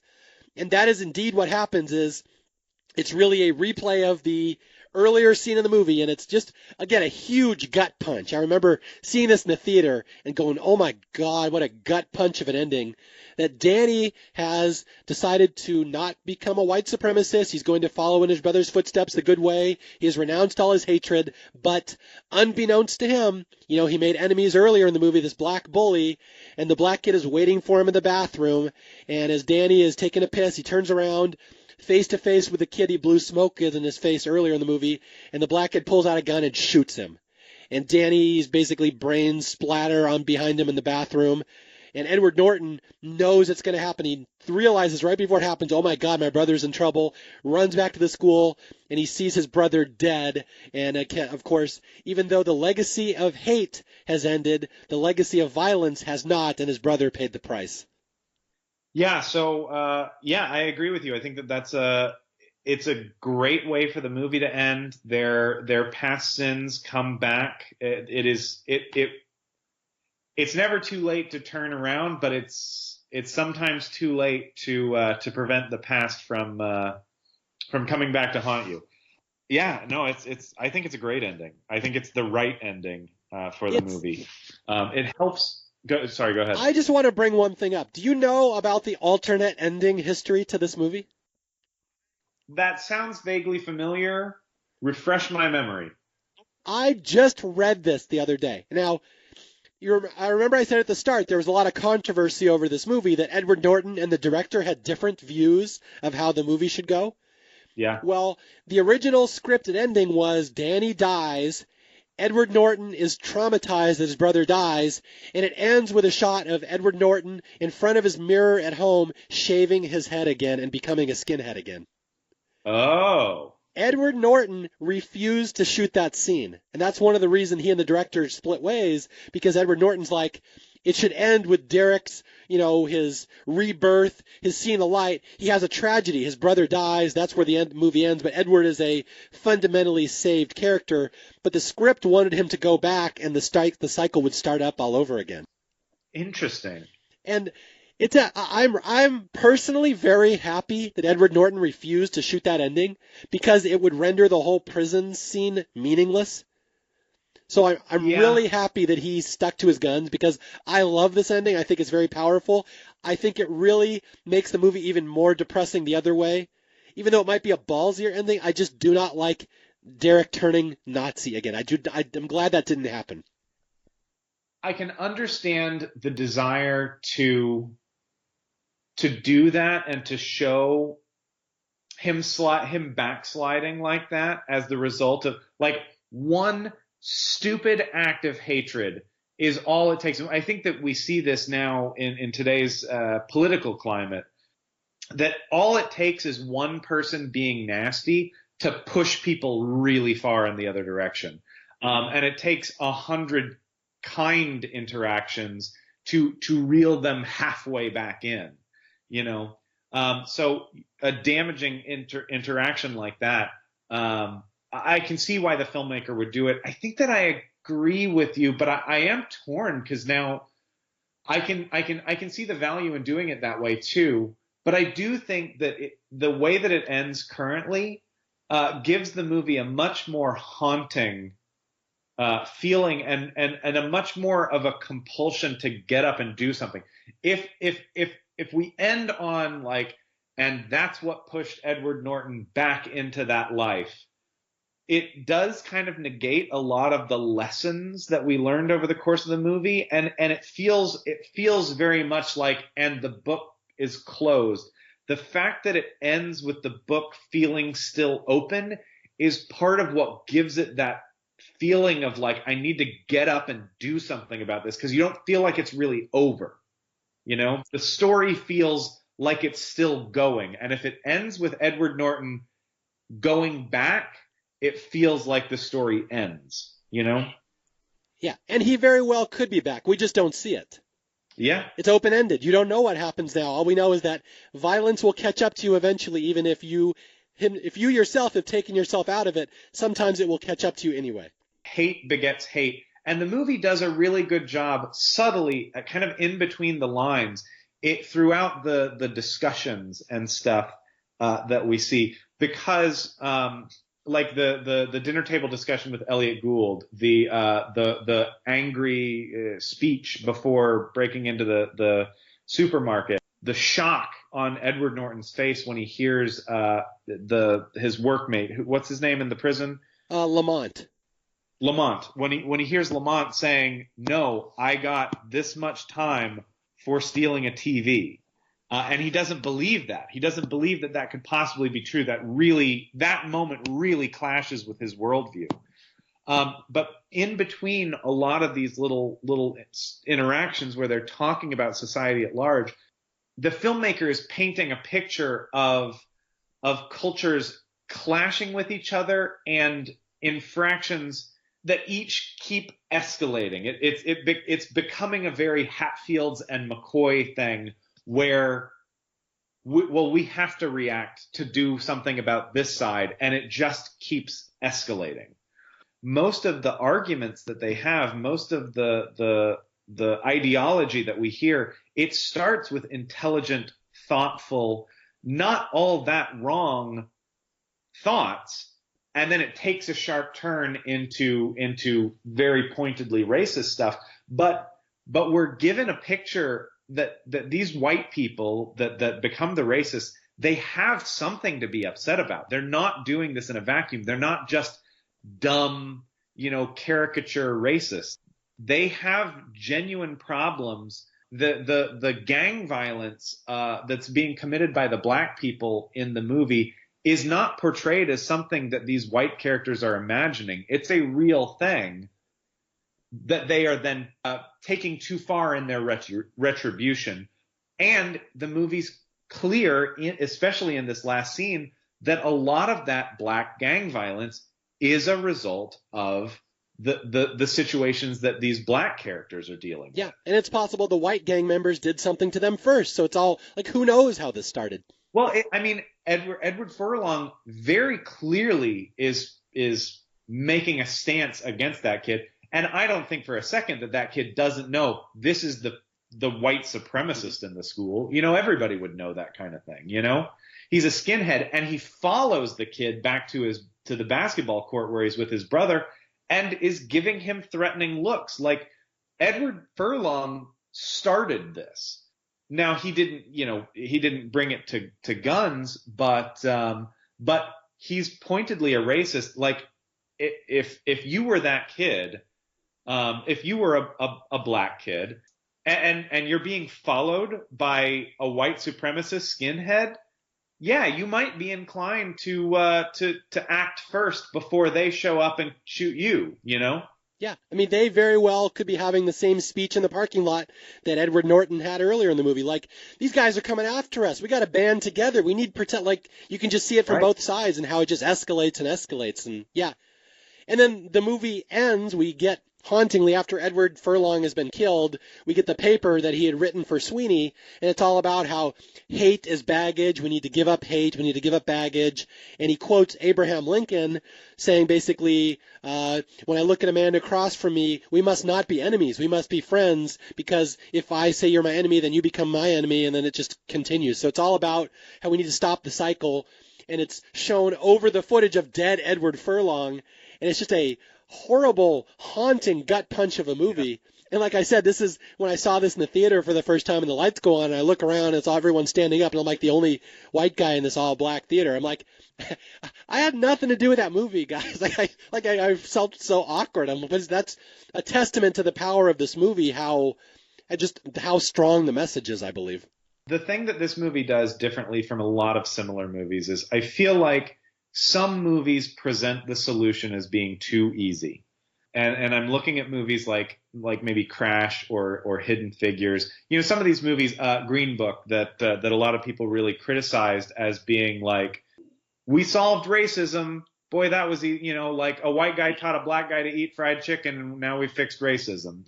And that is indeed what happens. It's really a replay of the earlier scene in the movie, and it's just, again, a huge gut punch. I remember seeing this in the theater and going, oh my God, what a gut punch of an ending. That Danny has decided to not become a white supremacist. He's going to follow in his brother's footsteps the good way. He has renounced all his hatred, but unbeknownst to him, he made enemies earlier in the movie, this black bully, and the black kid is waiting for him in the bathroom, and as Danny is taking a piss, he turns around, face to face with the kid he blew smoke in his face earlier in the movie, and the black kid pulls out a gun and shoots him. And Danny's basically brains splatter on behind him in the bathroom. And Edward Norton knows it's going to happen. He realizes right before it happens, oh my God, my brother's in trouble, runs back to the school, and he sees his brother dead. And of course, even though the legacy of hate has ended, the legacy of violence has not, and his brother paid the price. Yeah, so I agree with you. I think that it's a great way for the movie to end. Their past sins come back. It's never too late to turn around, but it's sometimes too late to prevent the past from from coming back to haunt you. Yeah, no, I think it's a great ending. I think it's the right ending for the movie. It helps. Sorry, go ahead. I just want to bring one thing up. Do you know about the alternate ending history to this movie? That sounds vaguely familiar. Refresh my memory. I just read this the other day. Now, I remember I said at the start there was a lot of controversy over this movie that Edward Norton and the director had different views of how the movie should go. Yeah. Well, the original scripted ending was Danny dies, Edward Norton is traumatized that his brother dies, and it ends with a shot of Edward Norton in front of his mirror at home shaving his head again and becoming a skinhead again. Oh. Edward Norton refused to shoot that scene, and that's one of the reasons he and the director split ways, because Edward Norton's like, it should end with Derek's, his rebirth, his seeing the light. He has a tragedy. His brother dies. That's where the movie ends. But Edward is a fundamentally saved character. But the script wanted him to go back, and the cycle would start up all over again. Interesting. And I'm personally very happy that Edward Norton refused to shoot that ending because it would render the whole prison scene meaningless. So I'm really happy that he stuck to his guns because I love this ending. I think it's very powerful. I think it really makes the movie even more depressing the other way. Even though it might be a ballsier ending, I just do not like Derek turning Nazi again. I'm glad that didn't happen. I can understand the desire to do that and to show him backsliding like that as the result of like one stupid act of hatred is all it takes. I think that we see this now in today's political climate, that all it takes is one person being nasty to push people really far in the other direction. And it takes 100 kind interactions to reel them halfway back in, so a damaging interaction like that, I can see why the filmmaker would do it. I think that I agree with you, but I am torn because now I can see the value in doing it that way too. But I do think that the way that it ends currently gives the movie a much more haunting feeling and a much more of a compulsion to get up and do something. If we end on like, and that's what pushed Edward Norton back into that life, it does kind of negate a lot of the lessons that we learned over the course of the movie, and it feels very much like, and the book is closed. The fact that it ends with the book feeling still open is part of what gives it that feeling of like, I need to get up and do something about this, because you don't feel like it's really over. The story feels like it's still going, and if it ends with Edward Norton going back, it feels like the story ends, Yeah, and he very well could be back. We just don't see it. Yeah. It's open-ended. You don't know what happens now. All we know is that violence will catch up to you eventually, even if you yourself have taken yourself out of it. Sometimes it will catch up to you anyway. Hate begets hate. And the movie does a really good job subtly, kind of in between the lines, throughout the discussions and stuff that we see, because like the dinner table discussion with Elliot Gould, the angry speech before breaking into the supermarket, the shock on Edward Norton's face when he hears his workmate, what's his name in the prison? Lamont. When he hears Lamont saying, "No, I got this much time for stealing a TV." And he doesn't believe that. He doesn't believe that could possibly be true. That moment really clashes with his worldview. But in between a lot of these little interactions where they're talking about society at large, the filmmaker is painting a picture of cultures clashing with each other and infractions that each keep escalating. It's becoming a very Hatfields and McCoy thing, where we have to react to do something about this side, and it just keeps escalating. Most of the arguments that they have, most of the ideology that we hear, it starts with intelligent, thoughtful, not all that wrong thoughts, and then it takes a sharp turn into very pointedly racist stuff. But we're given a picture that these white people that become the racists, they have something to be upset about. They're not doing this in a vacuum. They're not just dumb, caricature racists. They have genuine problems. The gang violence that's being committed by the black people in the movie is not portrayed as something that these white characters are imagining. It's a real thing that they are then taking too far in their retribution. And the movie's clear, especially in this last scene, that a lot of that black gang violence is a result of the situations that these black characters are dealing with. Yeah, and it's possible the white gang members did something to them first, so it's all like, who knows how this started? Well, Edward Furlong very clearly is making a stance against that kid, and I don't think for a second that kid doesn't know this is the white supremacist in the school. Everybody would know that kind of thing. He's a skinhead, and he follows the kid back to the basketball court where he's with his brother, and is giving him threatening looks. Like, Edward Furlong started this. Now, he didn't bring it to guns, but he's pointedly a racist. Like, if you were that kid, if you were a black kid, and you're being followed by a white supremacist skinhead, yeah, you might be inclined to act first before they show up and shoot you. Yeah, I mean, they very well could be having the same speech in the parking lot that Edward Norton had earlier in the movie. Like, these guys are coming after us. We got to band together. We need to protect. Like, you can just see it from both sides and how it just escalates and escalates. And yeah. And then the movie ends. We get, hauntingly, after Edward Furlong has been killed, we get the paper that he had written for Sweeney, and it's all about how hate is baggage. We need to give up hate. We need to give up baggage. And he quotes Abraham Lincoln saying basically, when I look at a man across from me, we must not be enemies. We must be friends, because if I say you're my enemy, then you become my enemy, and then it just continues. So it's all about how we need to stop the cycle, and it's shown over the footage of dead Edward Furlong, and it's just a horrible, haunting gut punch of a movie. Yeah. And like I said, this is when I saw this in the theater for the first time and the lights go on and I look around and it's all everyone standing up and I'm like the only white guy in this all black theater. I'm like, I had nothing to do with that movie, guys. I felt so awkward. That's a testament to the power of this movie, how strong the message is, I believe. The thing that this movie does differently from a lot of similar movies is I feel like some movies present the solution as being too easy. And I'm looking at movies like maybe Crash or Hidden Figures. Some of these movies, Green Book, that a lot of people really criticized as being like, we solved racism. Boy, that was, like a white guy taught a black guy to eat fried chicken and now we fixed racism,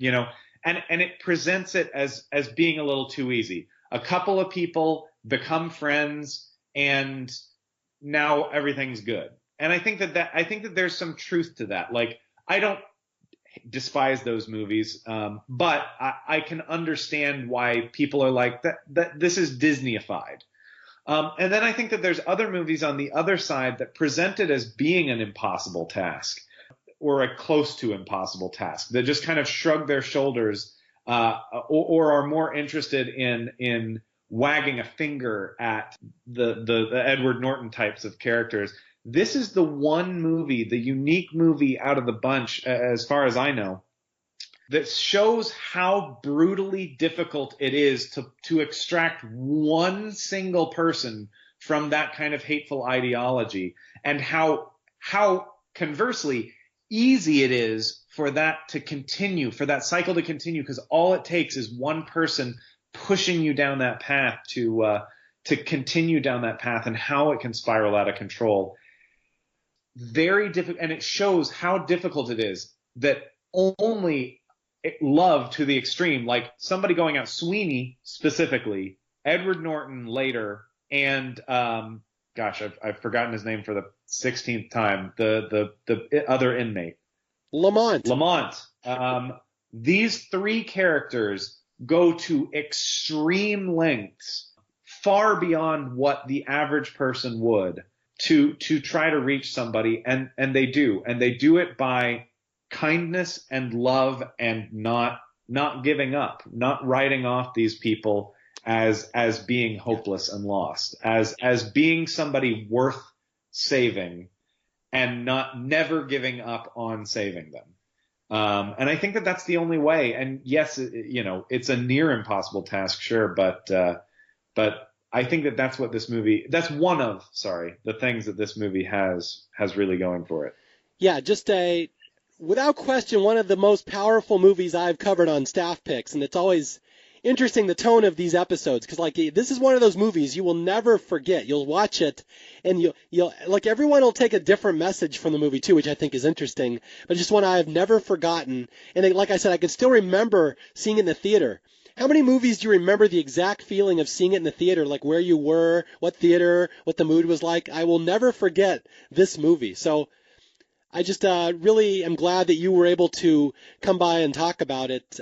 and it presents it as being a little too easy. A couple of people become friends and now everything's good. And I think that there's some truth to that. Like, I don't despise those movies, but I can understand why people are like that this is Disney-ified. And then I think that there's other movies on the other side that present it as being an impossible task or a close to impossible task, that just kind of shrug their shoulders or are more interested in wagging a finger at the Edward Norton types of characters. This is the one movie, the unique movie out of the bunch, as far as I know, that shows how brutally difficult it is to extract one single person from that kind of hateful ideology, and how conversely easy it is for that to continue, for that cycle to continue, because all it takes is one person pushing you down that path to continue down that path, and how it can spiral out of control. Very difficult, and it shows how difficult it is that only love to the extreme, like somebody going out, Sweeney specifically, Edward Norton later, and gosh, I've forgotten his name for the 16th time, the other inmate, Lamont. These three characters go to extreme lengths, far beyond what the average person would, to try to reach somebody, and they do it by kindness and love, and not giving up, not writing off these people as being hopeless and lost, as being somebody worth saving, and never giving up on saving them. And I think that that's the only way. And yes, it's a near impossible task, sure, but I think that that's what this movie, that's one of, the things that this movie has really going for it. Yeah, without question, one of the most powerful movies I've covered on Staff Picks, and it's always interesting the tone of these episodes, because this is one of those movies you will never forget. You'll watch it, and you'll everyone will take a different message from the movie too, which I think is interesting. But just one I've never forgotten, and like I said, I can still remember seeing it in the theater. How many movies do you remember the exact feeling of seeing it in the theater, like where you were, what theater, what the mood was like? I will never forget this movie. So I just really am glad that you were able to come by and talk about it.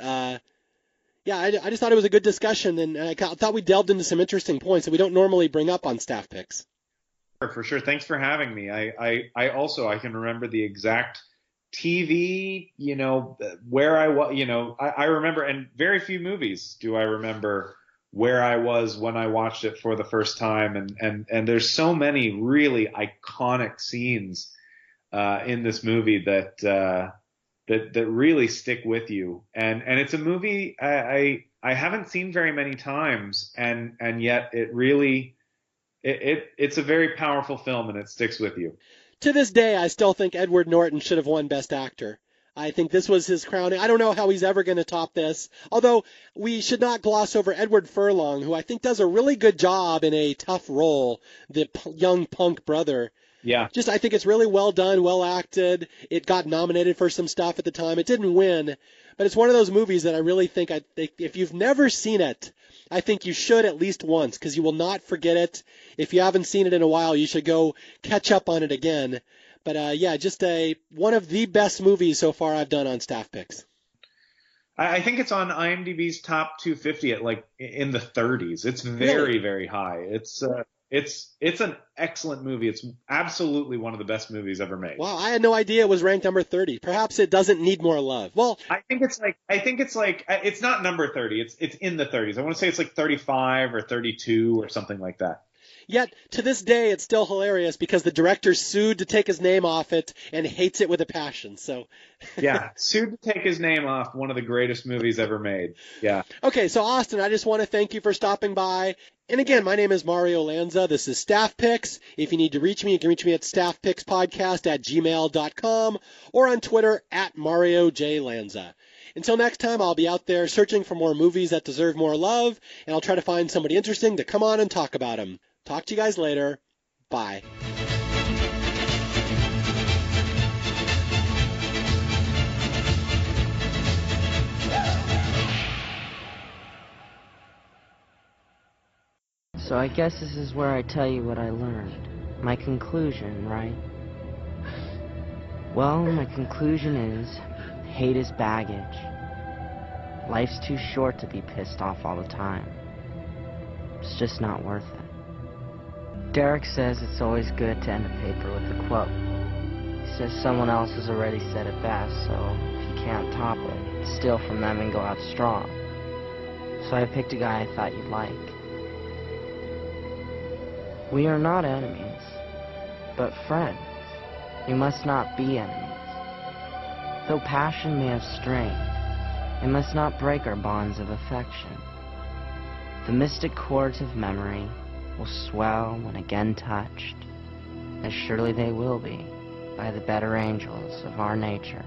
Yeah, I just thought it was a good discussion, and I thought we delved into some interesting points that we don't normally bring up on Staff Picks. For sure. Thanks for having me. I also can remember the exact TV, where I was, I remember, and very few movies do I remember where I was when I watched it for the first time. And there's so many really iconic scenes in this movie that really stick with you. And it's a movie I haven't seen very many times, and yet it really, it's a very powerful film, and it sticks with you. To this day, I still think Edward Norton should have won Best Actor. I think this was his crowning. I don't know how he's ever going to top this, although we should not gloss over Edward Furlong, who I think does a really good job in a tough role, the young punk brother. Yeah. I think it's really well done, well acted. It got nominated for some stuff at the time. It didn't win, but it's one of those movies that I really think if you've never seen it, I think you should at least once, because you will not forget it. If you haven't seen it in a while, you should go catch up on it again. But one of the best movies so far I've done on Staff Picks. I think it's on IMDb's top 250 at in the 30s. It's very, very high. It's an excellent movie. It's absolutely one of the best movies ever made. Wow, I had no idea it was ranked number 30. Perhaps it doesn't need more love. Well, I think it's not number 30. It's in the 30s. I want to say it's 35 or 32 or something like that. Yet, to this day, it's still hilarious because the director sued to take his name off it and hates it with a passion. So, yeah, sued to take his name off one of the greatest movies ever made. Yeah. Okay, so Austin, I just want to thank you for stopping by. And again, my name is Mario Lanza. This is Staff Picks. If you need to reach me, you can reach me at staffpickspodcast@gmail.com or on Twitter @MarioJLanza. Until next time, I'll be out there searching for more movies that deserve more love, and I'll try to find somebody interesting to come on and talk about them. Talk to you guys later. Bye. So I guess this is where I tell you what I learned. My conclusion, right? Well, my conclusion is, hate is baggage. Life's too short to be pissed off all the time. It's just not worth it. Derek says it's always good to end a paper with a quote. He says someone else has already said it best, so if you can't top it, steal from them and go out strong. So I picked a guy I thought you'd like. We are not enemies, but friends. We must not be enemies. Though passion may have strength, it must not break our bonds of affection. The mystic chords of memory will swell when again touched, as surely they will be by the better angels of our nature.